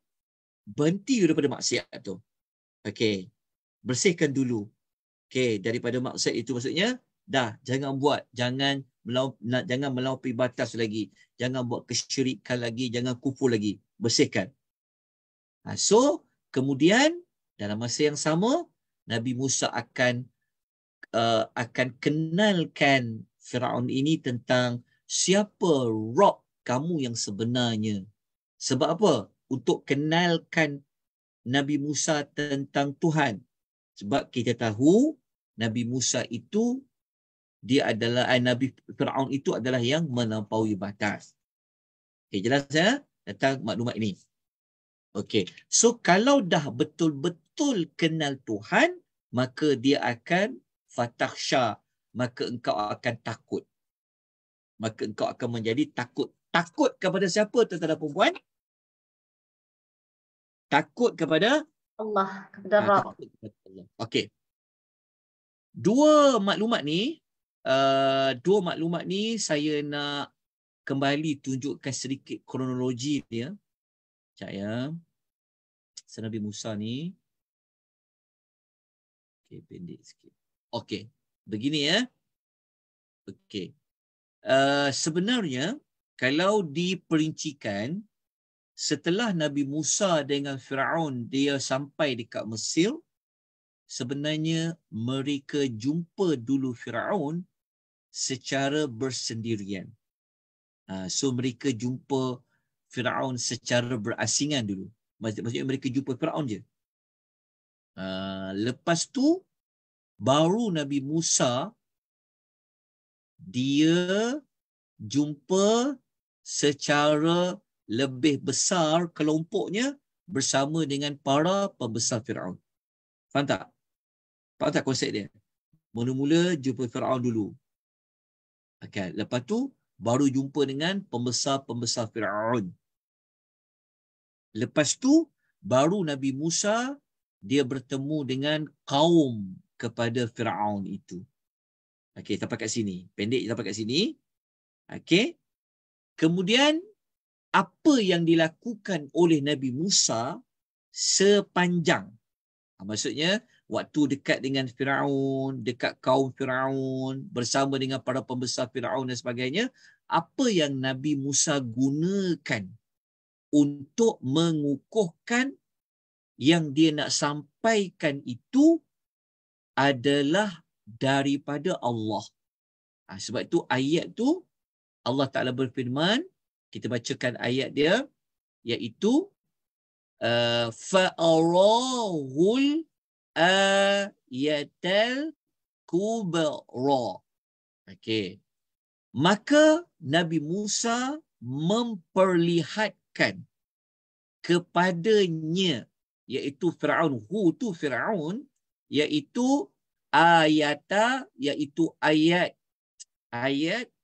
berhenti daripada maksiat tu. Okey. Bersihkan dulu. Okey, daripada maksiat itu, maksudnya dah jangan buat, jangan melampaui batas lagi, jangan buat kesyirikan lagi, jangan kufur lagi. Bersihkan. So kemudian dalam masa yang sama Nabi Musa akan kenalkan Firaun ini tentang siapa Rabb kamu yang sebenarnya. Sebab apa? Untuk kenalkan Nabi Musa tentang Tuhan. Sebab kita tahu Nabi Musa itu, dia adalah Nabi Firaun itu adalah yang melampaui batas. Okay, jelas ya tentang maklumat ini. Okey. So kalau dah betul-betul kenal Tuhan, maka dia akan fatakhsha, maka engkau akan takut. Maka engkau akan menjadi takut. Takut kepada siapa, tuan-tuan dan puan? Takut kepada Allah, kepada Rabb. takut kepada Allah. Okey. Dua maklumat ni saya nak kembali tunjukkan sedikit kronologi dia. Sekejap ya. Nabi Musa ni. Okey, pendek sikit. Okey, begini ya. Okey. Sebenarnya kalau diperincikan, setelah Nabi Musa dengan Firaun dia sampai dekat Mesir, sebenarnya mereka jumpa dulu Firaun secara bersendirian. So mereka jumpa Firaun secara berasingan dulu. Maksudnya mereka jumpa Firaun je. Lepas tu baru Nabi Musa dia jumpa secara lebih besar kelompoknya bersama dengan para pembesar Firaun. Faham tak? Faham tak konsep dia? Mula-mula jumpa Firaun dulu. Okay. Lepas tu baru jumpa dengan pembesar-pembesar Firaun. Lepas tu baru Nabi Musa dia bertemu dengan kaum kepada Firaun itu. Okey, sampai kat sini. Pendek sampai kat sini. Okey. Kemudian apa yang dilakukan oleh Nabi Musa sepanjang, maksudnya waktu dekat dengan Firaun, dekat kaum Firaun, bersama dengan para pembesar Firaun dan sebagainya, apa yang Nabi Musa gunakan untuk mengukuhkan yang dia nak sampaikan itu adalah daripada Allah. Sebab itu ayat tu Allah Ta'ala berfirman, kita bacakan ayat dia, iaitu fa'arahul ayatal kubra. Okey. Maka Nabi Musa memperlihatkan kepadanya, iaitu Firaun, Firaun, iaitu iaitu ayat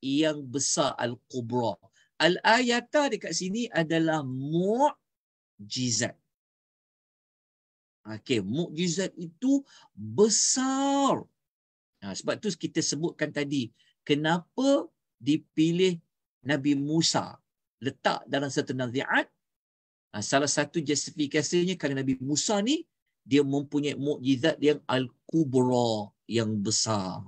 yang besar, al-kubra. Al-ayata dekat sini adalah mu'jizat. Okey, mukjizat itu besar. Sebab tu kita sebutkan tadi, kenapa dipilih Nabi Musa. Letak dalam satu naziat, salah satu justifikasinya kerana Nabi Musa ni dia mempunyai mukjizat yang al-kubra, yang besar.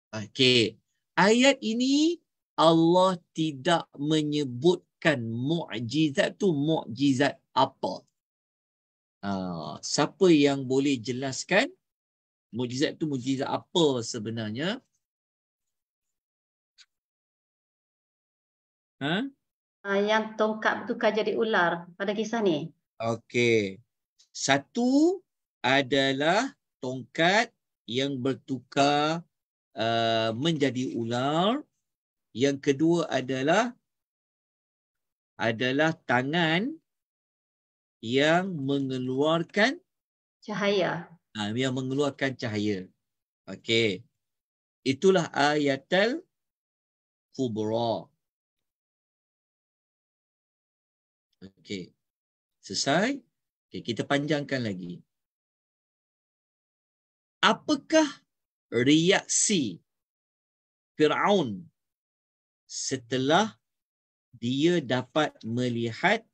Okey, ayat ini Allah tidak menyebutkan mukjizat tu mukjizat apa. Siapa yang boleh jelaskan mukjizat tu mukjizat apa sebenarnya? Yang tongkat bertukar jadi ular pada kisah ni. Okey. Satu adalah tongkat yang bertukar menjadi ular. Yang kedua adalah tangan yang mengeluarkan Cahaya. Yang mengeluarkan cahaya. Okey. Itulah ayatul kubra. Okey. Selesai? Okey, kita panjangkan lagi. Apakah reaksi Firaun setelah dia dapat melihat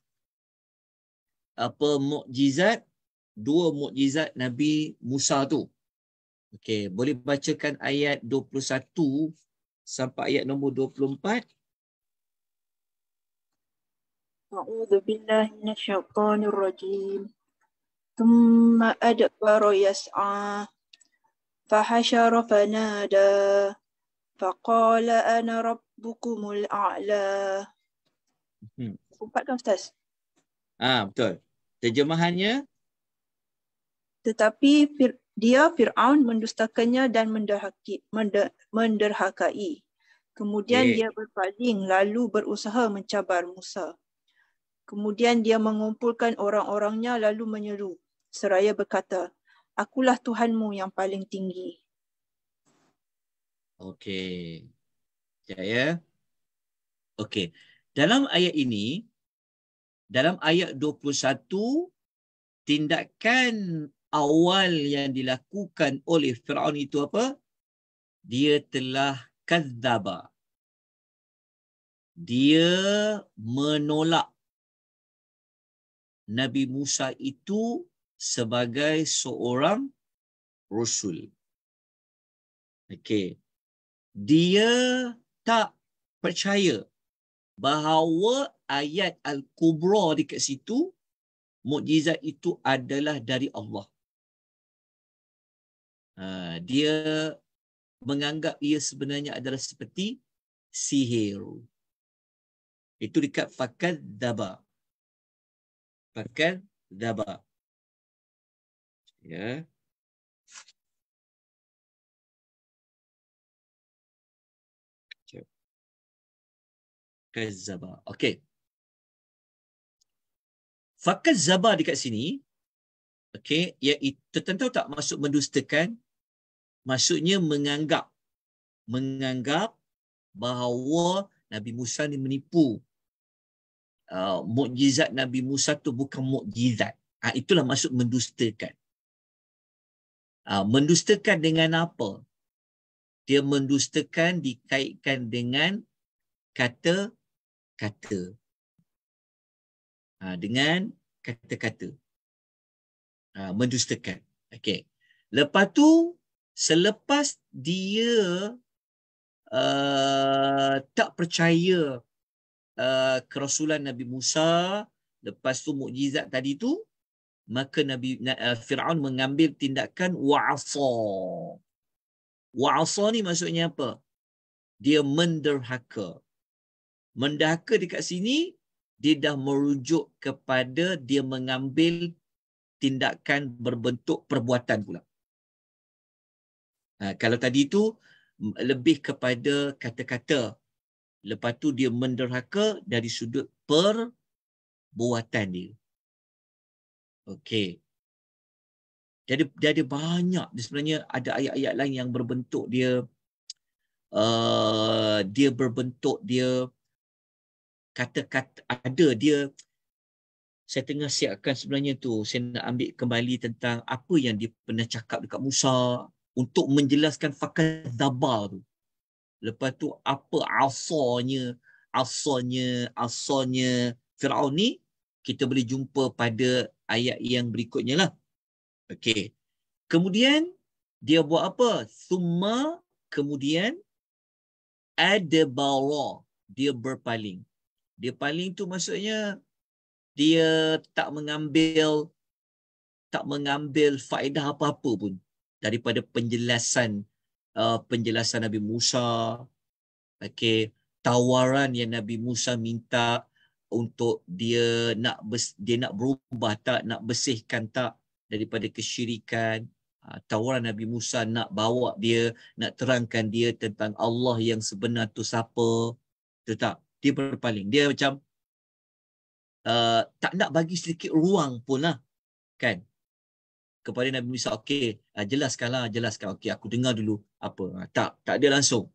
dua mukjizat Nabi Musa tu? Okey, boleh bacakan ayat 21 sampai ayat nombor 24. A'udzu billahi minasyaitonir rajim. Tsumma adbara yas'a fahasyara fanada faqala ana rabbukumul a'la. Empat kan Ustaz? Betul. Terjemahannya, tetapi Fir'aun mendustakannya dan menderhakai. Kemudian dia berpaling lalu berusaha mencabar Musa. Kemudian dia mengumpulkan orang-orangnya lalu menyeru seraya berkata, "Akulah Tuhanmu yang paling tinggi." Okey. Sekejap ya. Okey. Dalam ayat ini, dalam ayat 21, tindakan awal yang dilakukan oleh Firaun itu apa? Dia telah kadzaba. Dia menolak Nabi Musa itu sebagai seorang rasul. Okey. Dia tak percaya bahawa ayat Al-Kubra dekat situ, mukjizat itu adalah dari Allah. Dia menganggap ia sebenarnya adalah seperti sihir. Itu dekat fakadzaba. Fakadzaba. Ya. Kadzaba. Okey. Fakadzaba dekat sini, okey, iaitu tentu tak maksud mendustakan, maksudnya menganggap bahawa Nabi Musa ni menipu. Mukjizat Nabi Musa tu bukan mukjizat. Itulah maksud mendustakan. Mendustakan dengan apa? Dia mendustakan dikaitkan dengan kata-kata. Dengan kata-kata. Mendustakan. Okey. Lepas tu, selepas dia tak percaya kerasulan Nabi Musa, lepas tu mukjizat tadi tu, maka Firaun mengambil tindakan wa'asa. Wa'asa ni maksudnya apa? Dia menderhaka. Menderhaka dekat sini, dia dah merujuk kepada dia mengambil tindakan berbentuk perbuatan pula. Kalau tadi tu lebih kepada kata-kata. Lepas tu dia menderhaka dari sudut perbuatan dia. Okey. Jadi banyak. Sebenarnya ada ayat-ayat lain yang berbentuk dia berbentuk dia kata-kata ada dia. Saya tengah siapkan sebenarnya tu. Saya nak ambil kembali tentang apa yang dia pernah cakap dekat Musa untuk menjelaskan fakadzaba tu. Lepas tu apa asanya Firaun ni, kita boleh jumpa pada ayat yang berikutnya lah. Okey. Kemudian dia buat apa? Summa, kemudian adbara, dia berpaling. Dia paling tu maksudnya dia tak mengambil faedah apa-apa pun daripada penjelasan Nabi Musa. Okey, tawaran yang Nabi Musa minta untuk dia nak berubah tak, nak bersihkan tak daripada kesyirikan. Tawaran Nabi Musa nak bawa dia, nak terangkan dia tentang Allah yang sebenar tu siapa. Tetap dia berpaling. Dia macam tak nak bagi sedikit ruang pun lah, kan, kepada Nabi Musa. Okey, jelaskan. Okey, aku dengar dulu apa. Tak ada langsung.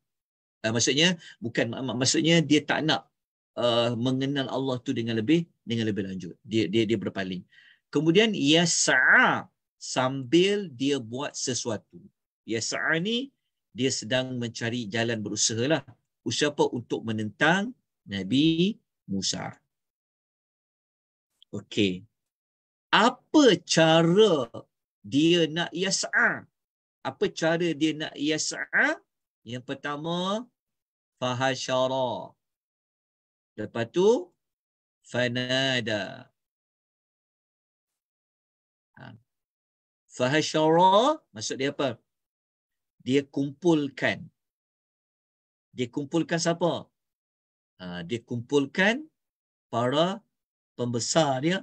Maksudnya dia tak nak mengenal Allah tu dengan lebih lanjut. Dia berpaling. Kemudian yas'a, sambil dia buat sesuatu. Yas'a ni dia sedang mencari jalan, berusahalah. Usaha apa? Untuk menentang Nabi Musa. Okey. Apa cara dia nak yas'a? Apa cara dia nak yas'a? Yang pertama, fahasyara. Lepas tu, fanada. Fahasyara, maksud dia apa? Dia kumpulkan. Dia kumpulkan siapa? Dia kumpulkan para pembesar dia.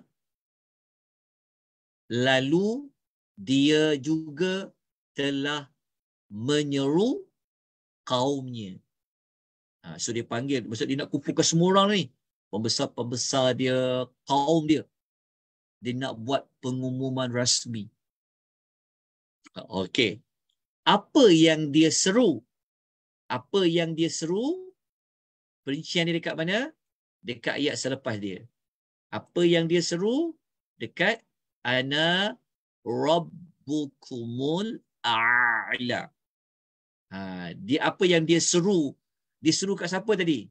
Lalu, dia juga telah menyeru kaumnya. So dia panggil, maksud dia nak kumpulkan semua orang ni. pembesar-pembesar dia, kaum dia. Dia nak buat pengumuman rasmi. Okey. Apa yang dia seru? Apa yang dia seru? Perincian dia dekat mana? Dekat ayat selepas dia. Apa yang dia seru? Dekat ana rabbukumul a'la. Dia apa yang dia seru? Dia seru kat siapa tadi?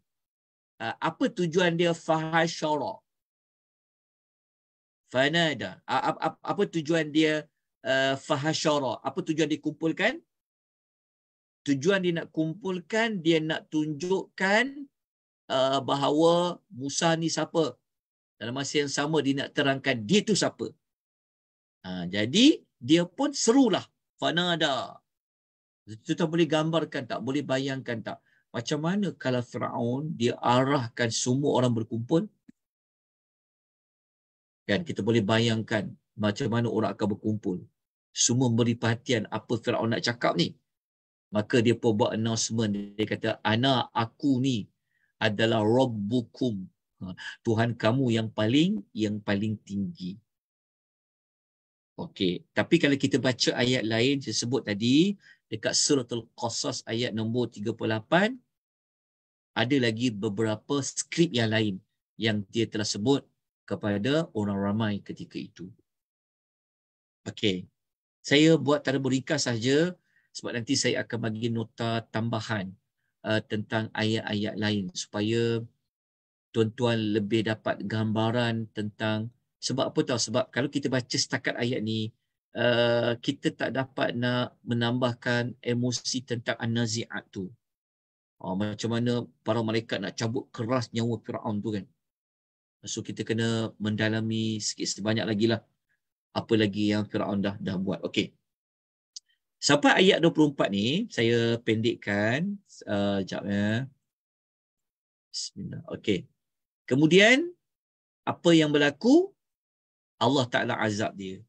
Apa tujuan dia fahasyara? Fanada. Apa tujuan dia fahasyara? Apa tujuan dia kumpulkan? Tujuan dia nak kumpulkan, dia nak tunjukkan bahawa Musa ni siapa. Dalam masa yang sama dia nak terangkan dia tu siapa. Jadi dia pun serulah. Fanada. Kita boleh gambarkan tak? Boleh bayangkan tak? Macam mana kalau Firaun dia arahkan semua orang berkumpul? Kan kita boleh bayangkan macam mana orang akan berkumpul. Semua beri perhatian apa Firaun nak cakap ni. Maka dia pun buat announcement. Dia kata, aku ni adalah Rabbukum. Tuhan kamu yang paling tinggi. Okey. Tapi kalau kita baca ayat lain, saya sebut tadi, dekat Suratul Qasas ayat nombor 38, ada lagi beberapa skrip yang lain yang dia telah sebut kepada orang ramai ketika itu. Okey. Saya buat tadabbur ringkas saja sebab nanti saya akan bagi nota tambahan tentang ayat-ayat lain supaya tuan-tuan lebih dapat gambaran tentang sebab apa tahu? Sebab kalau kita baca setakat ayat ni, kita tak dapat nak menambahkan emosi tentang an-nazi'at tu. Macam mana para malaikat nak cabut keras nyawa Firaun tu kan. So kita kena mendalami sikit sebanyak lagi lah apa lagi yang Firaun dah buat. Okey. Sampai ayat 24 ni saya pendekkan sekejap ya. Bismillah. Okey. Kemudian apa yang berlaku? Allah Ta'ala azab dia.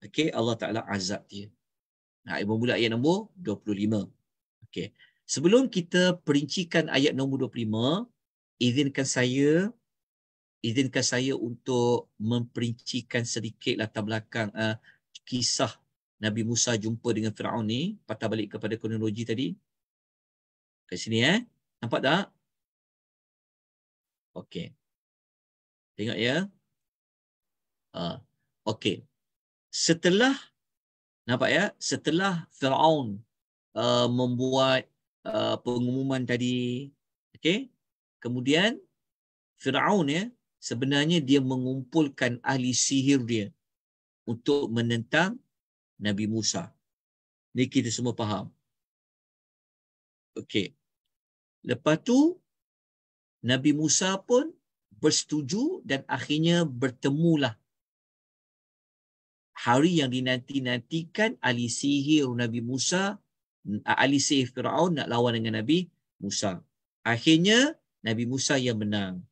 Okey, Allah Ta'ala azab dia. Bermula ayat nombor 25. Okey. Sebelum kita perincikan ayat nombor 25, izinkan saya untuk memperincikan sedikit latar belakang kisah Nabi Musa jumpa dengan Firaun ni. Patah balik kepada kronologi tadi. Kat sini nampak tak? Okey. Tengok ya. Okey. Setelah nampak ya, setelah Firaun membuat pengumuman tadi, okey. Kemudian Firaun sebenarnya dia mengumpulkan ahli sihir dia untuk menentang Nabi Musa. Ni kita semua faham. Okey. Lepas tu Nabi Musa pun bersetuju dan akhirnya bertemulah hari yang dinanti-nantikan ahli sihir Nabi Musa, ahli sihir Firaun nak lawan dengan Nabi Musa. Akhirnya Nabi Musa yang menang.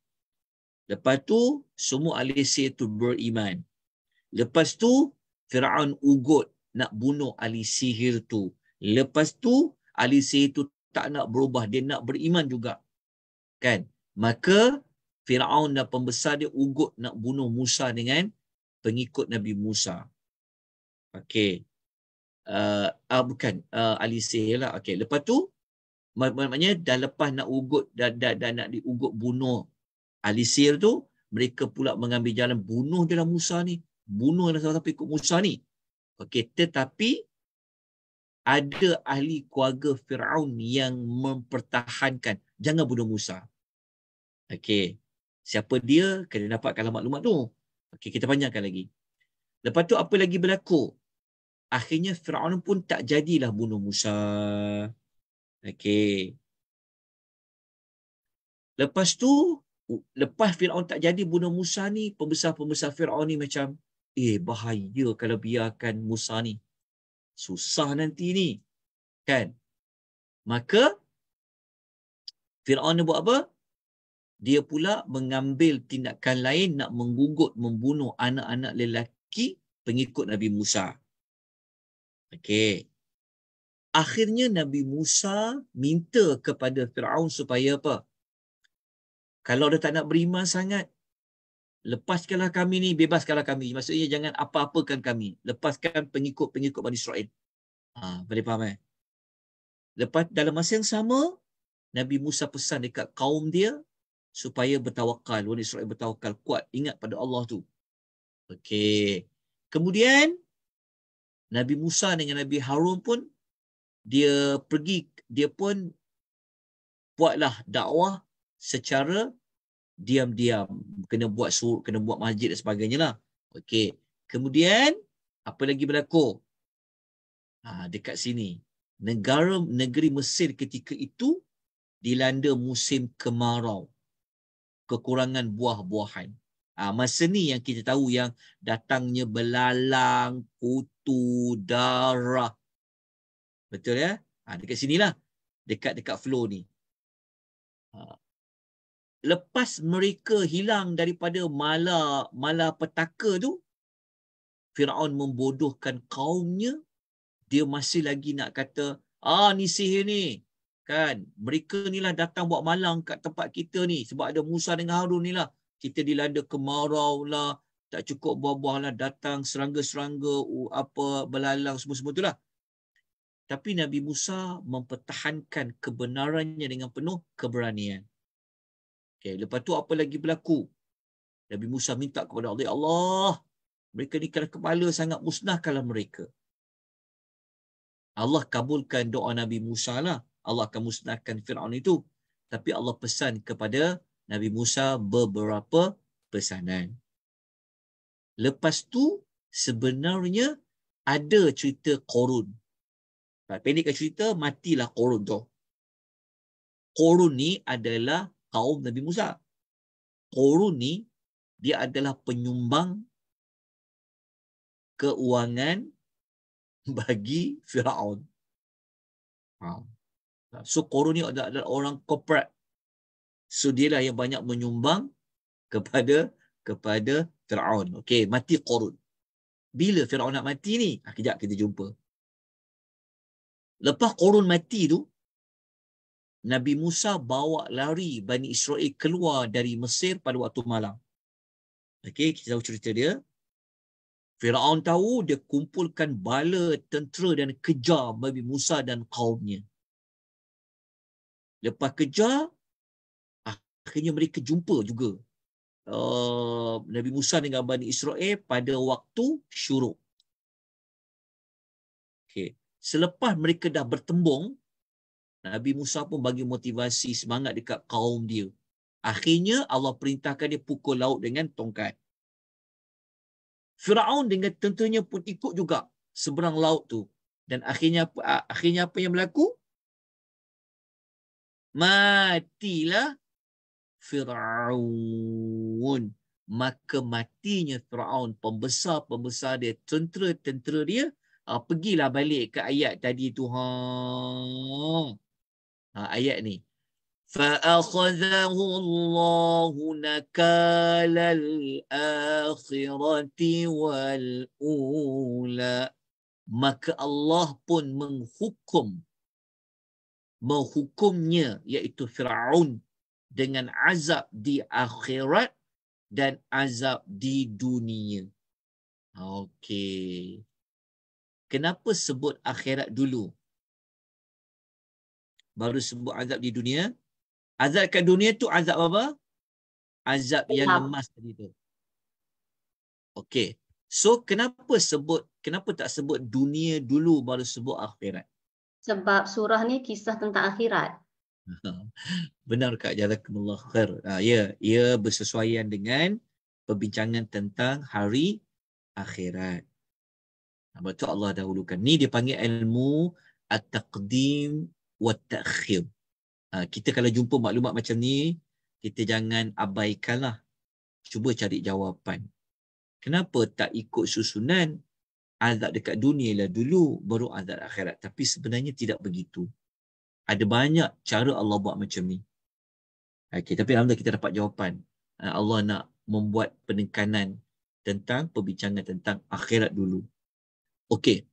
Lepas tu semua ahli sihir tu beriman. Lepas tu Firaun ugut nak bunuh ahli sihir tu. Lepas tu ahli sihir tu tak nak berubah, dia nak beriman juga. Kan? Maka Firaun dan pembesar dia ugut nak bunuh Musa dengan pengikut Nabi Musa. Okey. Bukan ahli sihir lah. Okey. Lepas tu maknanya dah lepas nak ugut dan nak diugut bunuh ahli sihir tu, mereka pula mengambil jalan bunuh dalam Musa ni. Bunuh dalam siapa ikut Musa ni. Okey, tetapi ada ahli keluarga Firaun yang mempertahankan jangan bunuh Musa. Okey. Siapa dia? Kena dapatkan maklumat tu. Okey, kita panjangkan lagi. Lepas tu apa lagi berlaku? Akhirnya Firaun pun tak jadilah bunuh Musa. Okey. Lepas tu, lepas Firaun tak jadi bunuh Musa ni, pembesar-pembesar Firaun ni macam, bahaya kalau biarkan Musa ni. Susah nanti ni. Kan? Maka, Firaun ni buat apa? Dia pula mengambil tindakan lain nak menggugut, membunuh anak-anak lelaki pengikut Nabi Musa. Okey. Akhirnya Nabi Musa minta kepada Firaun supaya apa? Kalau dah tak nak beriman sangat, lepaskanlah kami ni, bebaskanlah kami. Maksudnya jangan apa-apakan kami. Lepaskan pengikut-pengikut Bani Israel. Boleh faham Lepas dalam masa yang sama, Nabi Musa pesan dekat kaum dia supaya bertawakal. Bani Israel bertawakal, kuat, ingat pada Allah tu. Okey. Kemudian Nabi Musa dengan Nabi Harun pun dia pergi, dia pun buatlah dakwah secara diam-diam. Kena buat surau, kena buat masjid dan sebagainya lah. Okey. Kemudian apa lagi berlaku? Dekat sini. Negeri Mesir ketika itu dilanda musim kemarau. Kekurangan buah-buahan. Masa ni yang kita tahu yang datangnya belalang, kutu, darah. Betul ya? Dekat sinilah. Dekat flow ni. Lepas mereka hilang daripada malapetaka tu, Firaun membodohkan kaumnya. Dia masih lagi nak kata, ni sihir ni. Kan? Mereka ni lah datang buat malang kat tempat kita ni. Sebab ada Musa dengan Harun ni lah. Kita dilanda kemarau lah. Tak cukup buah-buah lah. Datang serangga-serangga, belalang, semua-semua tu lah. Tapi Nabi Musa mempertahankan kebenarannya dengan penuh keberanian. Okay, lepas tu apa lagi berlaku? Nabi Musa minta kepada Allah, ya Allah, mereka ni keras kepala sangat, musnahkanlah mereka. Allah kabulkan doa Nabi Musa lah. Allah akan musnahkan Firaun itu. Tapi Allah pesan kepada Nabi Musa beberapa pesanan. Lepas tu sebenarnya ada cerita Qorun. Pendekkan cerita, matilah Qorun tu. Qorun ni adalah kaum Nabi Musa. Qorun ni dia adalah penyumbang keuangan bagi Firaun. So Qorun ni adalah orang corporate. So dialah yang banyak menyumbang kepada Firaun. Okey, mati Qorun. Bila Firaun nak mati ni? Kejap kita jumpa. Lepas Qorun mati tu, Nabi Musa bawa lari Bani Israel keluar dari Mesir pada waktu malam. Okey, kita tahu cerita dia. Firaun tahu, dia kumpulkan bala tentera dan kejar Nabi Musa dan kaumnya. Lepas kejar, akhirnya mereka jumpa juga Nabi Musa dengan Bani Israel pada waktu syuruk. Okay. Selepas mereka dah bertembung, Nabi Musa pun bagi motivasi, semangat dekat kaum dia. Akhirnya Allah perintahkan dia pukul laut dengan tongkat. Firaun dengan tenteranya pun ikut juga seberang laut tu. Dan akhirnya apa yang berlaku? Matilah Firaun. Maka matinya Firaun, pembesar-pembesar dia, tentera-tentera dia, pergilah balik ke ayat tadi tu. Ayat ni. فَأَخَذَهُ اللَّهُ نَكَالَ الْآخِرَةِ وَالْأُولَى. Maka Allah pun menghukumnya, iaitu Firaun, dengan azab di akhirat dan azab di dunia. Okey. Kenapa sebut akhirat dulu, baru sebut azab di dunia? Azab kat dunia tu azab apa? Azab yang lemas tadi tu. Okey. So kenapa tak sebut dunia dulu baru sebut akhirat? Sebab surah ni kisah tentang akhirat. Benar Kak, jazakumullah khair. Ia bersesuaian dengan perbincangan tentang hari akhirat. Sebab tu Allah dahulukan. Ni dia panggil ilmu at-taqdim wa ta'khir. Kita kalau jumpa maklumat macam ni, kita jangan abaikanlah. Cuba cari jawapan. Kenapa tak ikut susunan azab dekat dunia lah dulu, baru azab akhirat? Tapi sebenarnya tidak begitu. Ada banyak cara Allah buat macam ni. Okey, tapi alhamdulillah kita dapat jawapan. Allah nak membuat penekanan tentang perbincangan tentang akhirat dulu. Okey.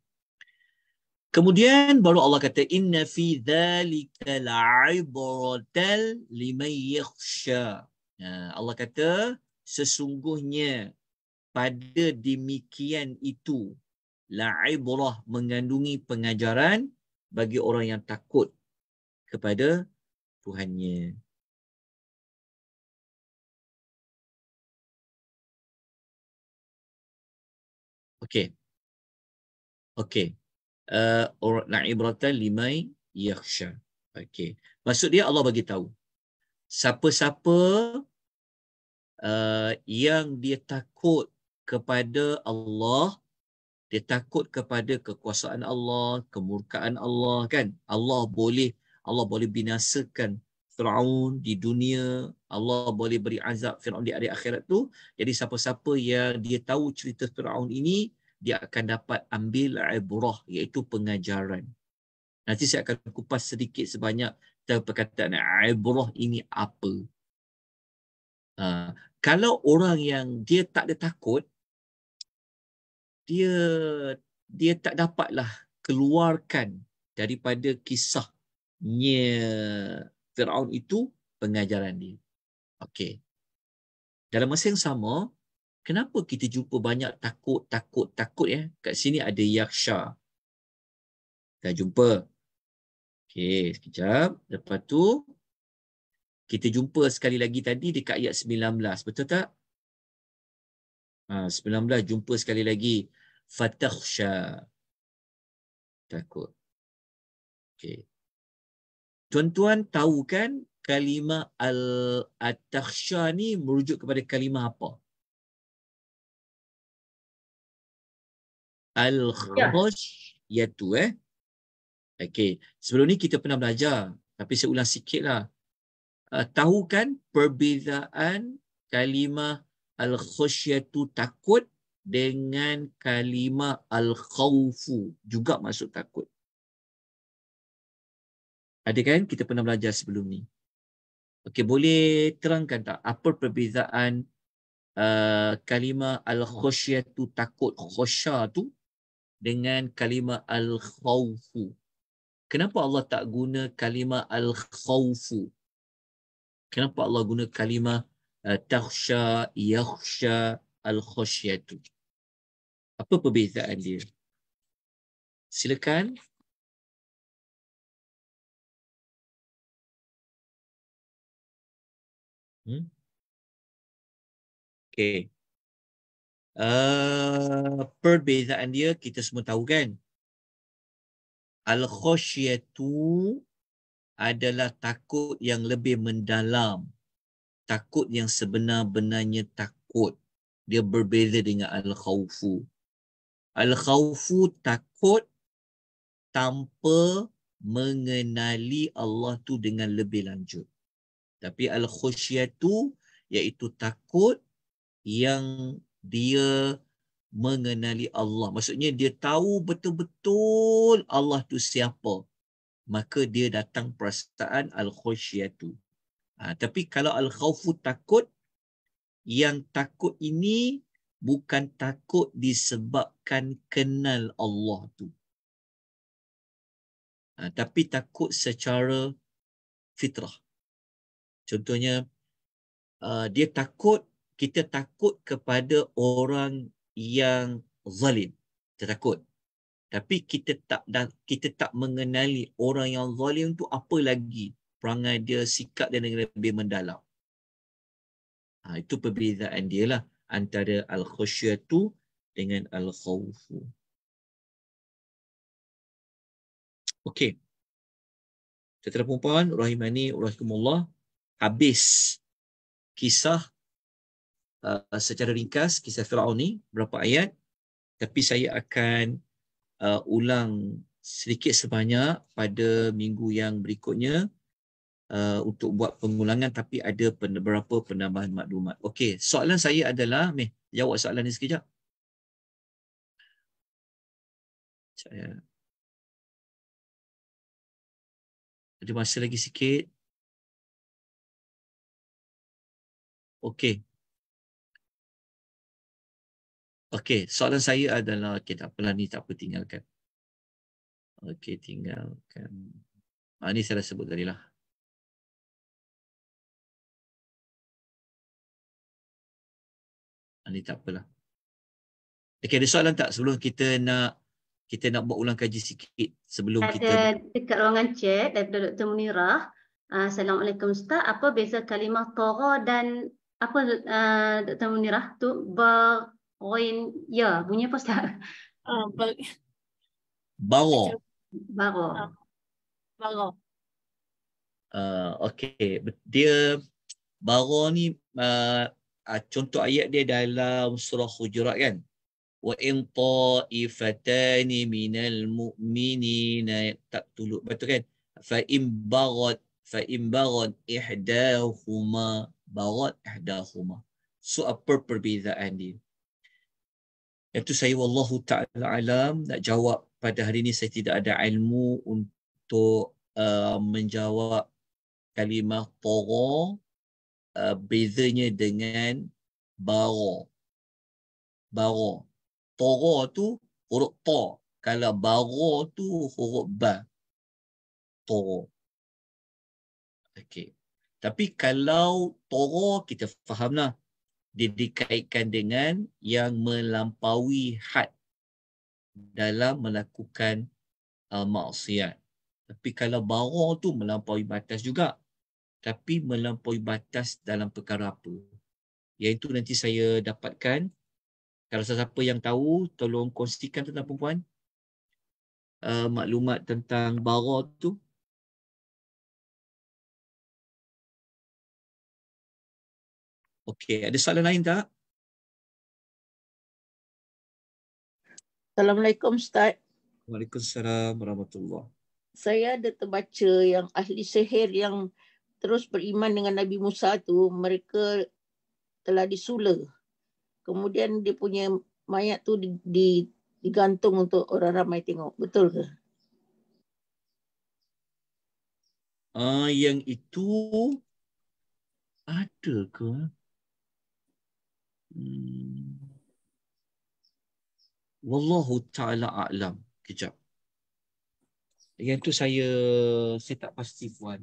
Kemudian baru Allah kata inna fi dzalika la'ibratan liman yakhsha. Allah kata sesungguhnya pada demikian itu la'ibrah mengandungi pengajaran bagi orang yang takut kepada Tuhannya. Okey. Okey. La'ibratan limai yakhsha. Okey. Maksud dia Allah bagi tahu. Siapa-siapa yang dia takut kepada Allah, dia takut kepada kekuasaan Allah, kemurkaan Allah, kan? Allah boleh binasakan Firaun di dunia, Allah boleh beri azab Firaun di hari akhirat tu. Jadi siapa-siapa yang dia tahu cerita Firaun ini, dia akan dapat ambil ibrah, iaitu pengajaran. Nanti saya akan kupas sedikit sebanyak perkataan ibrah ini apa. Kalau orang yang dia tak ada takut, dia tak dapatlah keluarkan daripada kisahnya Firaun itu pengajaran dia. Okey. Dalam masa yang sama, kenapa kita jumpa banyak takut ya? Kat sini ada yakhsha. Kita jumpa. Okey, sekejap. Lepas tu kita jumpa sekali lagi tadi dekat ayat 19. Betul tak? 19 jumpa sekali lagi. Fatakhsha. Takut. Okey. Tuan-tuan tahu kan kalimah al-takhsha ni merujuk kepada kalimah apa? Al-khashyatu Okey. Sebelum ni kita pernah belajar, tapi saya ulang sikitlah. Tahu kan perbezaan kalimah al-khashyatu takut dengan kalimah al-khawfu juga maksud takut. Ada kan kita pernah belajar sebelum ni? Okey, boleh terangkan tak apa perbezaan kalimah al-khashyatu takut, khasya tu, dengan kalimah al-khawfu? Kenapa Allah tak guna kalimah al-khawfu? Kenapa Allah guna kalimah takhsha, yakhsha, al-khashyatu? Apa perbezaan dia? Silakan. Okey. Perbezaan dia kita semua tahu kan? Al-khashyatu adalah takut yang lebih mendalam. Takut yang sebenar-benarnya takut. Dia berbeza dengan al-khawfu. Al-khawfu takut tanpa mengenali Allah tu dengan lebih lanjut. Tapi al-khusyatu iaitu takut yang dia mengenali Allah. Maksudnya dia tahu betul-betul Allah tu siapa. Maka dia datang perasaan al-khusyatu. Tapi kalau al-khawfu takut, yang takut ini bukan takut disebabkan kenal Allah tu. Tapi takut secara fitrah. Contohnya, dia takut, kita takut kepada orang yang zalim. Kita takut. Tapi kita tak mengenali orang yang zalim tu apa lagi perangai dia, sikap dia dengan lebih mendalam. Itu perbezaan dia lah antara al-khusyatu dengan al-khawfu. Okey. Tuan-tuan perempuan, rahimani rahimakumullah, habis kisah secara ringkas kisah Firaun ni berapa ayat, tapi saya akan ulang sedikit sebanyak pada minggu yang berikutnya untuk buat pengulangan, tapi ada beberapa penambahan maklumat. Okey, soalan saya adalah, jawab soalan ni sekejap. Saya ada masa lagi sikit. Okey. Okey, soalan saya adalah, okey, tak apalah ni, tak apa, tinggalkan. Okey, tinggalkan. Ni saya dah sebut tadi lah. Ini tak apalah. Okey, ada soalan tak sebelum kita nak buat ulang kaji sikit sebelum kita Ada dekat ruangan chat daripada Dr. Munirah. Assalamualaikum Ustaz. Apa beza kalimah tagha dan apa Dr. Munirah tu baghin ya bunyi apa Ustaz? bawa. Bagha. Okey, dia bawa ni contoh ayat dia dalam surah Hujurat kan. Wa in ta'ifatani minal mu'minina taqtulu, betul kan? Fa in baghat ihdahuma. So apa perbezaan dia? Itu saya wallahu ta'ala alam nak jawab pada hari ini. Saya tidak ada ilmu untuk menjawab kalimah tagha bezanya dengan bara. Tagha tu huruf ta. Kalau bara tu huruf ba. Tagha. Okey. Tapi kalau tagha kita fahamlah. Dia dikaitkan dengan yang melampaui had dalam melakukan maksiat. Tapi kalau bara tu melampaui batas juga. Tapi melampaui batas dalam perkara apa? Iaitu nanti saya dapatkan. Kalau siapa yang tahu, tolong kongsikan tentang perempuan. Maklumat tentang bara tu. Okey, ada soalan lain tak? Assalamualaikum Ustaz. Waalaikumsalam warahmatullahi. Saya ada terbaca yang ahli sihir yang terus beriman dengan Nabi Musa tu, mereka telah disula. Kemudian dia punya mayat tu digantung untuk orang ramai tengok. Betul ke? Yang itu ada ke? Wallahu ta'ala a'lam. Kejap. Yang tu saya tak pasti puan.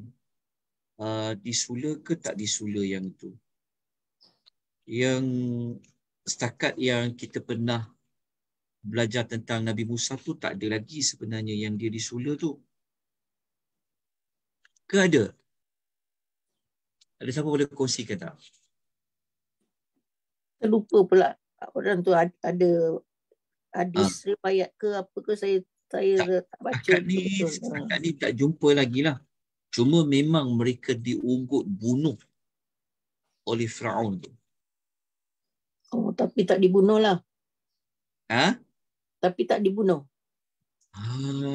Disula ke tak disula yang itu? Yang setakat yang kita pernah belajar tentang Nabi Musa tu tak ada lagi sebenarnya yang dia disula tu. Ke ada? Ada siapa boleh kongsikan tak? Saya lupa pula orang tu ada hadis riwayat ke apa ke, saya tak baca. Setakat ni tak jumpa lagi lah. Cuma memang mereka diunggut bunuh oleh Firaun tu. Oh, tapi tak dibunuh lah. Ha? Tapi tak dibunuh.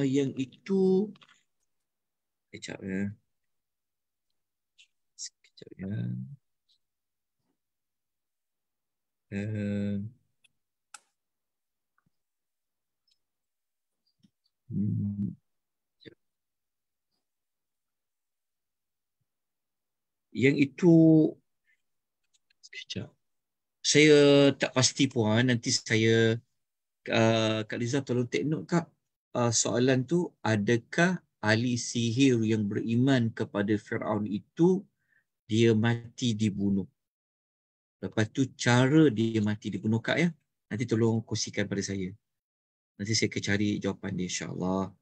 Yang itu Sekejap ya. Yang itu sekejap. Saya tak pasti puan. Nanti saya Kak Liza tolong take note Kak. Soalan tu, adakah ahli sihir yang beriman kepada Firaun itu dia mati dibunuh? Lepas tu cara dia mati dibunuh Kak ya. Nanti tolong kongsikan pada saya. Nanti saya akan cari jawapan dia insya-Allah.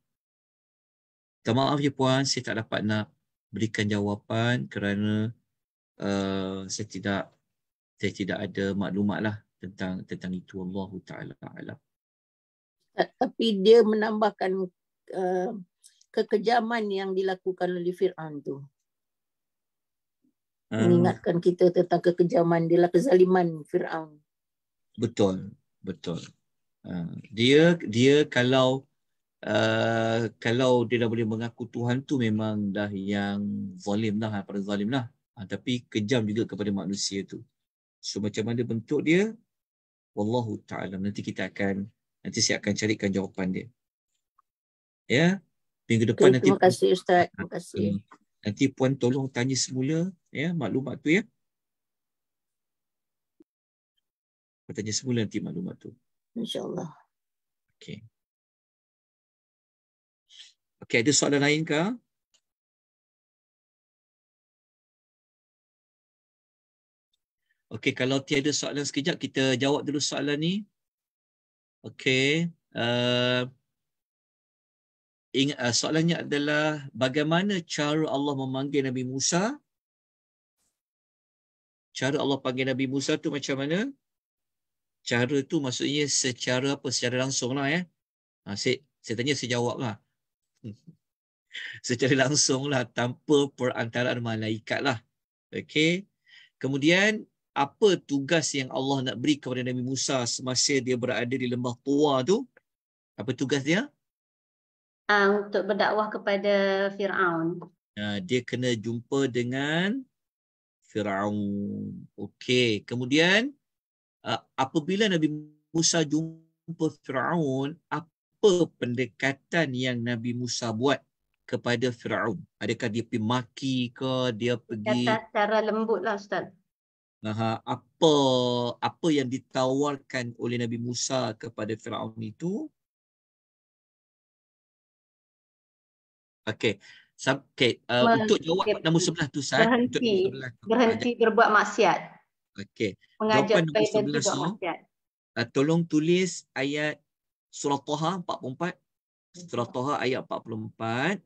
Minta maaf ya puan, saya tak dapat nak berikan jawapan kerana saya tidak ada maklumat lah tentang itu. Allahu ta'ala alam. Tapi dia menambahkan kekejaman yang dilakukan oleh Fir'aun tu. Mengingatkan kita tentang kekejaman dia, kezaliman Fir'aun. Betul. Dia kalau dia dah boleh mengaku Tuhan tu memang dah yang zalim lah, pada zalim lah. Tapi kejam juga kepada manusia tu. So macam mana bentuk dia? Wallahu ta'ala. Nanti saya akan carikan jawapan dia. Ya. Minggu depan nanti. Terima kasih Ustaz. Terima kasih. Nanti puan tolong tanya semula ya maklumat tu ya. Puan tanya semula nanti maklumat tu. InsyaAllah. Okey. Okey, ada soalan lain ke? Okey, kalau tiada soalan sekejap, kita jawab dulu soalan ni. Okey. Soalannya adalah bagaimana cara Allah memanggil Nabi Musa? Cara Allah panggil Nabi Musa tu macam mana? Cara tu maksudnya secara apa? Secara langsung lah ya. Saya tanya, saya jawab lah. Secara langsung lah, tanpa perantaraan malaikat lah. Okey. Kemudian, apa tugas yang Allah nak beri kepada Nabi Musa semasa dia berada di lembah Tua tu? Apa tugas dia? Untuk berdakwah kepada Fir'aun. Dia kena jumpa dengan Fir'aun. Okey. Kemudian, apabila Nabi Musa jumpa Fir'aun, apa pendekatan yang Nabi Musa buat kepada Fir'aun? Adakah dia pergi maki ke? Dia pergi... Kata secara lembut lah Ustaz. Apa yang ditawarkan oleh Nabi Musa kepada Fir'aun itu? Okey. Untuk jawab nombor 11 tu, Ustaz. Berhenti berbuat maksiat. Okey. Mengajar Jawapan nombor supaya berhenti 11 buat tu, maksiat. tolong tulis ayat surah Taha 44. Surah Taha ayat 44.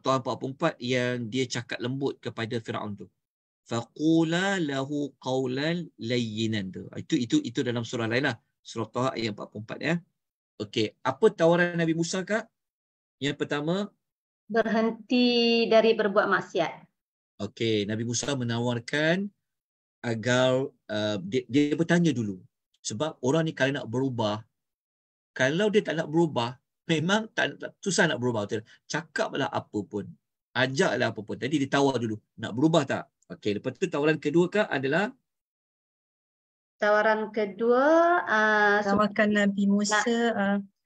Taha 44 yang dia cakap lembut kepada Fir'aun tu. Faqula lahu qawlan layyinan tu. Itu dalam surah lain lah. Surah Taha ayat 44 ya. Okey. Apa tawaran Nabi Musa, Kak? Yang pertama, berhenti dari berbuat maksiat. Okey, Nabi Musa menawarkan agar dia bertanya dulu. Sebab orang ni kalau nak berubah, kalau dia tak nak berubah, memang susah nak berubah. Cakaplah apa pun. Ajaklah apa pun. Jadi ditawar dulu. Nak berubah tak? Okey, lepas tu tawaran kedua Kak adalah? Tawaran kedua, tawarkan Nabi Musa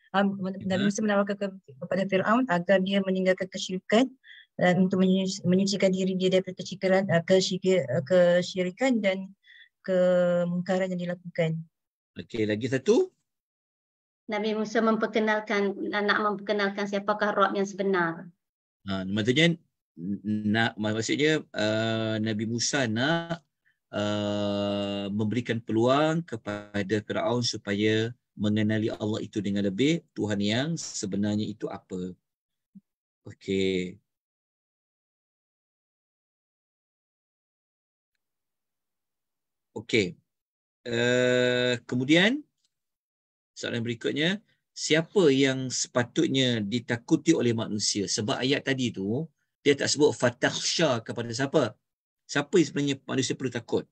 Nabi Musa menawarkan kepada Fir'aun agar dia meninggalkan kesyirikan dan untuk menyucikan diri dia daripada kesyirikan dan kemungkaran yang dilakukan. Okey, lagi satu. Nabi Musa nak memperkenalkan siapakah Rabb yang sebenar. Maksudnya Nabi Musa nak memberikan peluang kepada Fir'aun supaya mengenali Allah itu dengan lebih, Tuhan yang sebenarnya itu apa. Okey. Okey. Kemudian soalan berikutnya, siapa yang sepatutnya ditakuti oleh manusia? Sebab ayat tadi tu dia tak sebut fatakhsha kepada siapa. Siapa yang sebenarnya manusia perlu takut?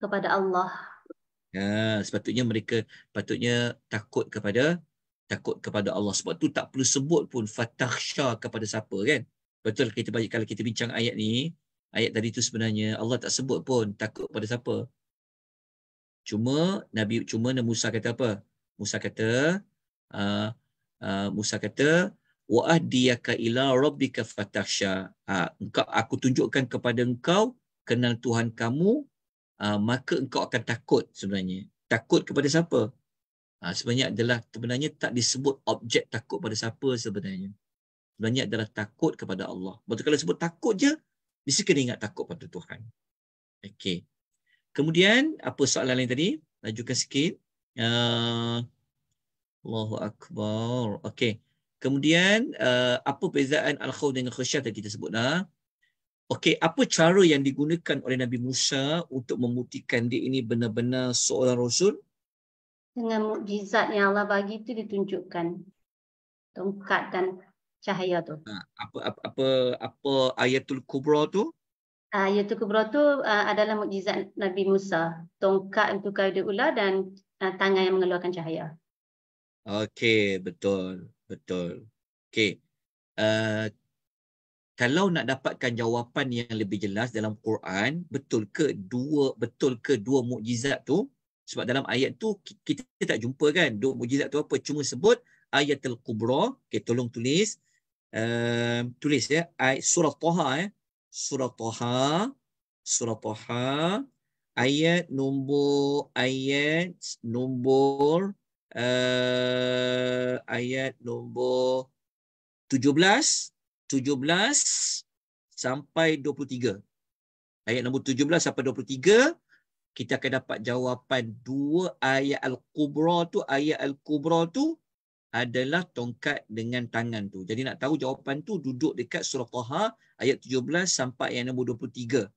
Kepada Allah. Sepatutnya mereka takut kepada Allah. Sebab tu tak perlu sebut pun fatakhsha kepada siapa kan. Betul kalau kita bincang ayat ni, ayat tadi tu sebenarnya Allah tak sebut pun takut pada siapa. Cuma Nabi Musa kata apa? Musa kata wa ahdiyaka ila rabbika fatakhsha. Aku tunjukkan kepada engkau kenal Tuhan kamu, maka engkau akan takut sebenarnya. Takut kepada siapa? Sebenarnya tak disebut objek takut pada siapa sebenarnya. Sebenarnya adalah takut kepada Allah. Betul, kalau sebut takut je, mesti kena ingat takut pada Tuhan. Okey. Kemudian, apa soalan lain tadi? Lajukan sikit. Allahu Akbar. Okey. Kemudian, apa perbezaan al-khawf dengan khasyah tadi kita sebut dah. Okey, apa cara yang digunakan oleh Nabi Musa untuk membuktikan dia ini benar-benar seorang Rasul? Dengan mukjizat yang Allah bagi itu ditunjukkan. Tongkat dan cahaya tu. Apa ayatul kubra tu? Ayatul kubra tu adalah mukjizat Nabi Musa. Tongkat untuk kayu ular dan tangan yang mengeluarkan cahaya. Okey, betul. Okey. Kalau nak dapatkan jawapan yang lebih jelas dalam Quran, betul ke dua mukjizat tu? Sebab dalam ayat tu kita tak jumpa kan dua mukjizat tu apa, cuma sebut ayatul kubra. Okey, tolong tulis. Tulis ya, surah Taha surah Taha ayat nombor 17 sampai 23. Ayat nombor 17 sampai 23 kita akan dapat jawapan dua ayat Al-Kubra tu. Ayat Al-Kubra tu adalah tongkat dengan tangan tu. Jadi nak tahu jawapan tu duduk dekat surah Taha ayat 17 sampai ayat nombor 23.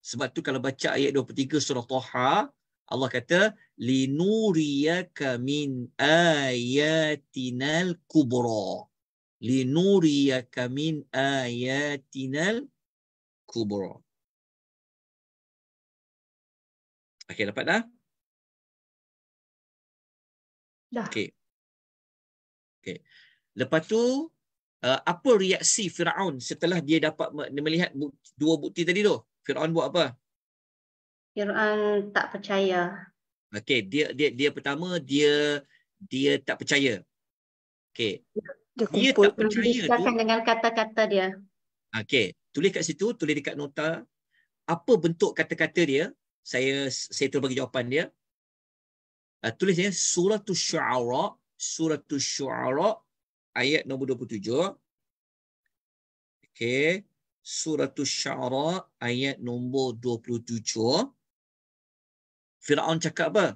Sebab tu kalau baca ayat 23 surah Taha, Allah kata linuriyaka min ayatinal kubra. Linuriyaka min ayatinal kubra. Okey, dapat dah? Dah. Okey. Okey. Lepas tu apa reaksi Firaun setelah dia dapat melihat dua bukti tadi tu? Firaun buat apa? Fir'aun tak percaya. Okey, dia pertama dia tak percaya. Okey. Dia tak percaya tu. Mendisahkan dengan kata-kata dia. Okey, tulis kat situ, tulis dekat nota apa bentuk kata-kata dia. Saya terus bagi jawapan dia. Tulis ya Suratul Syu'ara ayat nombor 27. Okey, Suratul Syu'ara ayat nombor 27. Firaun cakap apa?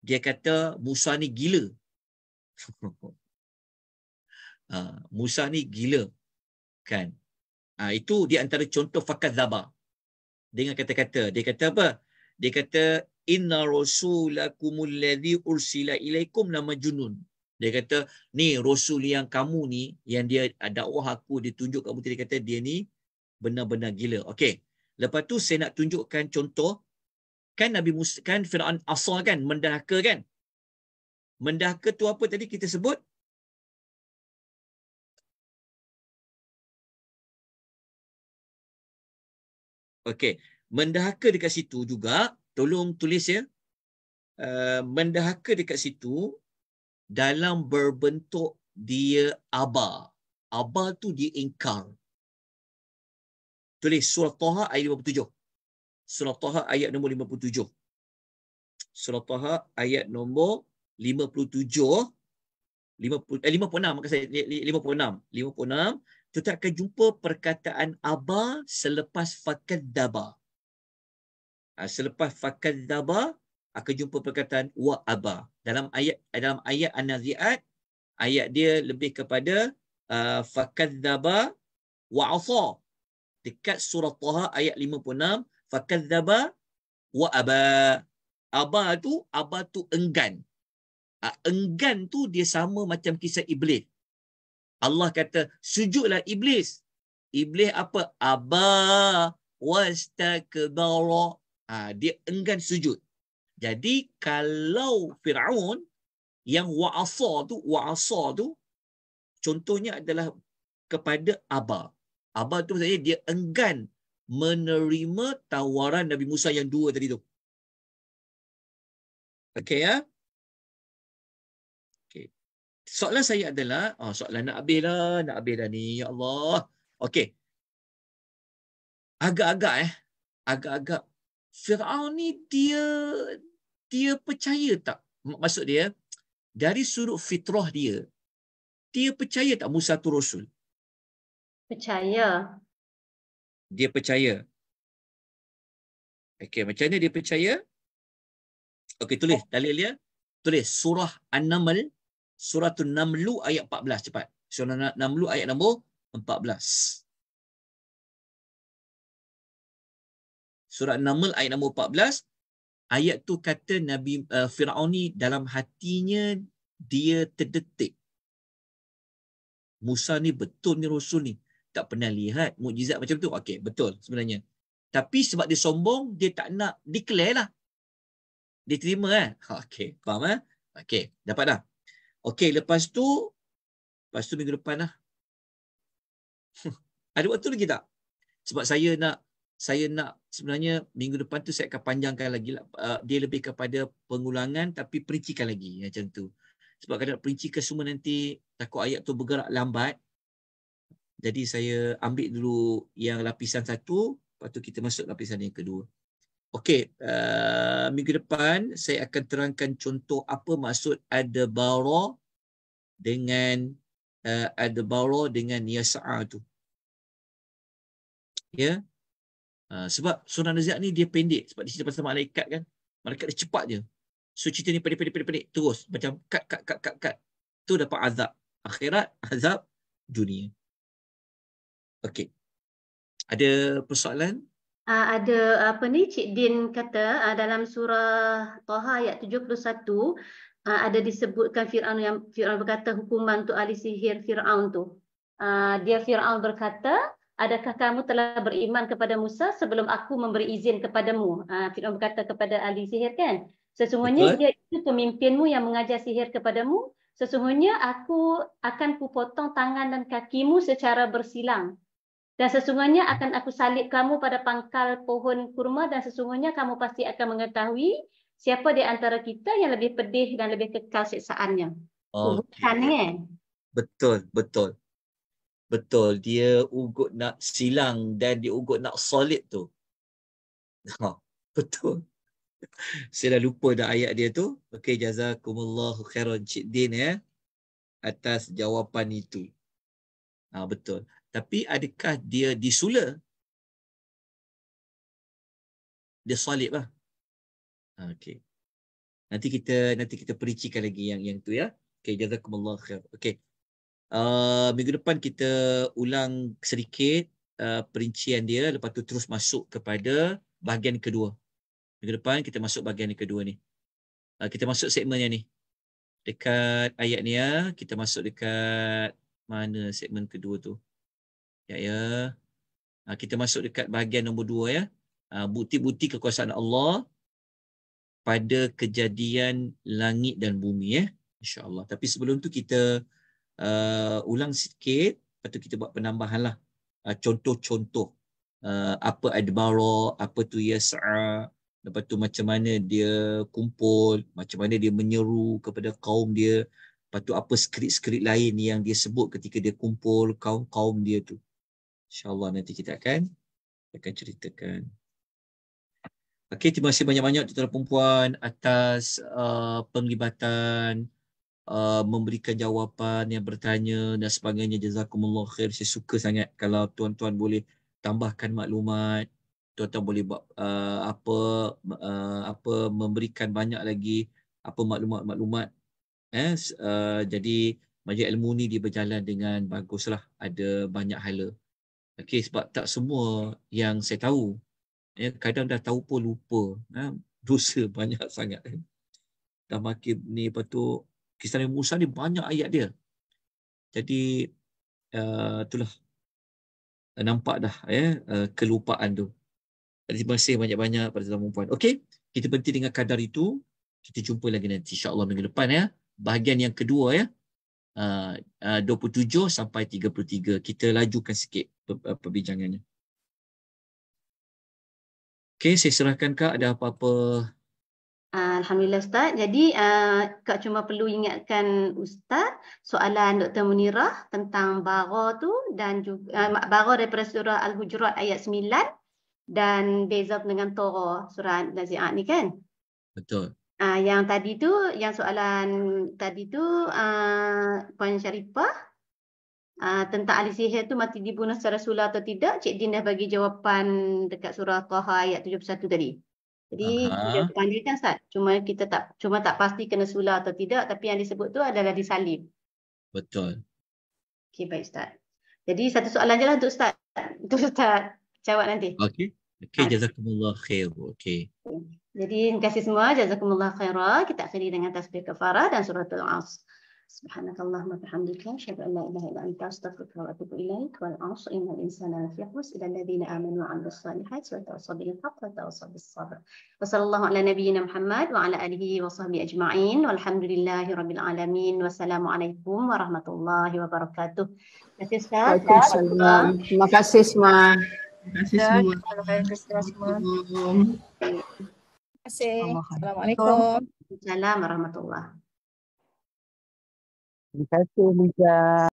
Dia kata Musa ni gila. Musa ni gila. Kan? Itu di antara contoh fakadzaba. Dengan kata-kata. Dia kata apa? Dia kata inna rasulakumul ladzi ursila ilaikum nama junun. Dia kata ni rasul yang kamu ni yang dia dakwah aku, dia tunjuk kamu, dia kata dia ni benar-benar gila. Okey. Lepas tu saya nak tunjukkan contoh. Kan Nabi Musa, kan Firaun asal kan, mendahaka kan? Mendahaka tu apa tadi kita sebut? Okey, mendahaka dekat situ juga, tolong tulis ya. Mendahaka dekat situ dalam berbentuk dia aba. Aba tu dia ingkar. Tulis surah Taha ayat 57. Surah Taha ayat nombor 57. Surah Taha ayat nombor 57. 56 maka saya 56. Kita akan jumpa perkataan aba selepas fakadzaba. Selepas fakadzaba akan jumpa perkataan wa aba. Dalam ayat An-Nazi'at, ayat dia lebih kepada fakadzaba wa asa. Dekat surah Taha ayat 56, fakadzaba wa aba. Aba tu enggan. Enggan tu dia sama macam kisah Iblis. Allah kata, sujudlah Iblis. Iblis apa? Aba wastakbara. Dia enggan sujud. Jadi kalau Firaun yang wa'asa tu contohnya adalah kepada aba. Aba tu maksudnya dia enggan menerima tawaran Nabi Musa yang dua tadi tu. Okey ya? Soalan saya adalah, soalan nak habis dah ni, ya Allah. Okey. Agak-agak Firaun ni dia percaya tak? Maksud dia, dari sudut fitrah dia percaya tak Musa tu Rasul? Percaya. Dia percaya. Okey, macam mana dia percaya? Okey, tulis dalil dia. Tulis surah An-Naml, Suratul Namlu ayat 14 cepat. Surah Namlu ayat nombor 14. Surah Naml ayat nombor 14. Ayat tu kata Nabi Firaun ni dalam hatinya dia terdetik. Musa ni betul ni Rasul ni. Tak pernah lihat mukjizat macam tu. Okey, betul sebenarnya. Tapi sebab dia sombong, dia tak nak declare lah. Dia terima kan? Okey, faham Okey, dapat dah. Okey, lepas tu minggu depan lah. Ada waktu lagi tak? Sebab saya nak sebenarnya minggu depan tu saya akan panjangkan lagi lah. Dia lebih kepada pengulangan tapi perincikan lagi macam tu. Sebab kalau nak perincikan semua nanti takut ayat tu bergerak lambat. Jadi saya ambil dulu yang lapisan satu, lepas tu kita masuk lapisan yang kedua. Okey, minggu depan saya akan terangkan contoh apa maksud adbara dengan yas'a tu. Ya. Sebab surah Nazi'at ni dia pendek. Sebab dia cerita pasal malaikat kan. Malaikat dia cepat je. So cerita ni pendek. Terus. Macam cut. Tu dapat azab akhirat, azab dunia. Okey. Ada persoalan? Ada apa ni Cik Din kata dalam surah Taha ayat 71 ada disebutkan Fir'aun berkata hukuman untuk ahli sihir Fir'aun tu. Dia Fir'aun berkata, adakah kamu telah beriman kepada Musa sebelum aku memberi izin kepadamu? Fir'aun berkata kepada ahli sihir kan. Sesungguhnya dia itu pemimpinmu yang mengajar sihir kepadamu. Sesungguhnya aku akan kupotong tangan dan kakimu secara bersilang. Dan sesungguhnya akan aku salib kamu pada pangkal pohon kurma dan sesungguhnya kamu pasti akan mengetahui siapa di antara kita yang lebih pedih dan lebih kekal siksaannya. Ugutan kan? Betul. Dia ugut nak silang dan dia ugut nak salib tu. Betul. Saya dah lupa dah ayat dia tu. Okey, jazakumullahu khairan Cik Din ya atas jawapan itu. Betul. Tapi adakah dia disula? Dia salib lah. Okey. Nanti kita perincikan lagi yang tu ya. Okey, jazakumullahu khair. Okey. Minggu depan kita ulang sedikit perincian dia, lepas tu terus masuk kepada bahagian kedua. Minggu depan kita masuk bahagian kedua ni. Kita masuk segmen yang ni. Dekat ayat ni ya, kita masuk dekat mana segmen kedua tu? Ya. Kita masuk dekat bahagian nombor 2 ya. Bukti-bukti kekuasaan Allah pada kejadian langit dan bumi ya. InsyaAllah. Tapi sebelum tu kita ulang sikit. Lepas tu kita buat penambahan lah. Contoh-contoh. Apa adbara, apa tu yas'a. Lepas tu macam mana dia kumpul. Macam mana dia menyeru kepada kaum dia. Lepas tu apa skrip-skrip lain yang dia sebut ketika dia kumpul kaum-kaum dia tu. InsyaAllah nanti kita akan ceritakan. Okey, terima kasih banyak-banyak tuan-tuan dan puan atas penglibatan, memberikan jawapan yang bertanya dan sebagainya. Jazakumullah khair. Saya suka sangat kalau tuan-tuan boleh tambahkan maklumat. Tuan-tuan boleh buat memberikan banyak lagi maklumat-maklumat. Jadi majlis ilmu ni dia berjalan dengan baguslah. Ada banyak hala. Okey, sebab tak semua yang saya tahu. Kadang dah tahu pun lupa. Dosa banyak sangat. Dah makin ni, lepas tu kisah Nabi Musa ni banyak ayat dia. Jadi itulah nampak dah kelupaan tu. Jadi terima kasih banyak-banyak pada tuan-tuan dan puan. Okey, kita berhenti dengan kadar itu. Kita jumpa lagi nanti insya-Allah minggu depan ya. Bahagian yang kedua ya. 27 sampai 33. Kita lajukan sikit perbincangannya. Okey, saya serahkan Kak, ada apa-apa? Alhamdulillah Ustaz. Jadi Kak cuma perlu ingatkan Ustaz soalan Dr. Munirah tentang bara tu dan juga bara daripada surah Al-Hujurat ayat 9 dan beza dengan Torah surah Nazi'at ni kan? Betul. Yang tadi tu, yang soalan tadi tu Puan Syarifah tentang ahli sihir tu mati dibunuh secara sula atau tidak, Cik Din dah bagi jawapan dekat surah Taha ayat 71 tadi. Jadi jawapan dia kan Ustaz, cuma tak pasti kena sula atau tidak, tapi yang disebut tu adalah disalib. Betul. Okey, baik Ustaz. Jadi satu soalan je lah untuk Ustaz. Untuk Ustaz jawab nanti. Okey. Okey, jazakumullah khair. Okey. Jadi terima kasih semua. Jazakumullah khairah. Kita akhiri dengan tasbih kafarah dan suratul As. Subhanakallahumma bihamdika asyhadu an la ilaha illa anta astaghfiruka wa atubu ilaik. Wal 'asr innal insana lafi khusr illa alladhina amanu wa 'amilus solihati wa tawassaw bil haqq wa tawassaw bis sabr. Wa sallallahu ala nabiyyina Muhammad wa ala alihi wa sahbihi ajma'in. Walhamdulillahi rabbil alamin. Wassalamualaikum warahmatullahi wabarakatuh. Terima kasih Ustaz. Waalaikumsalam. Terima kasih semua. Terima kasih semua. Terima kasih. Assalamualaikum. Waalaikumsalam warahmatullahi. Terima kasih Lisa.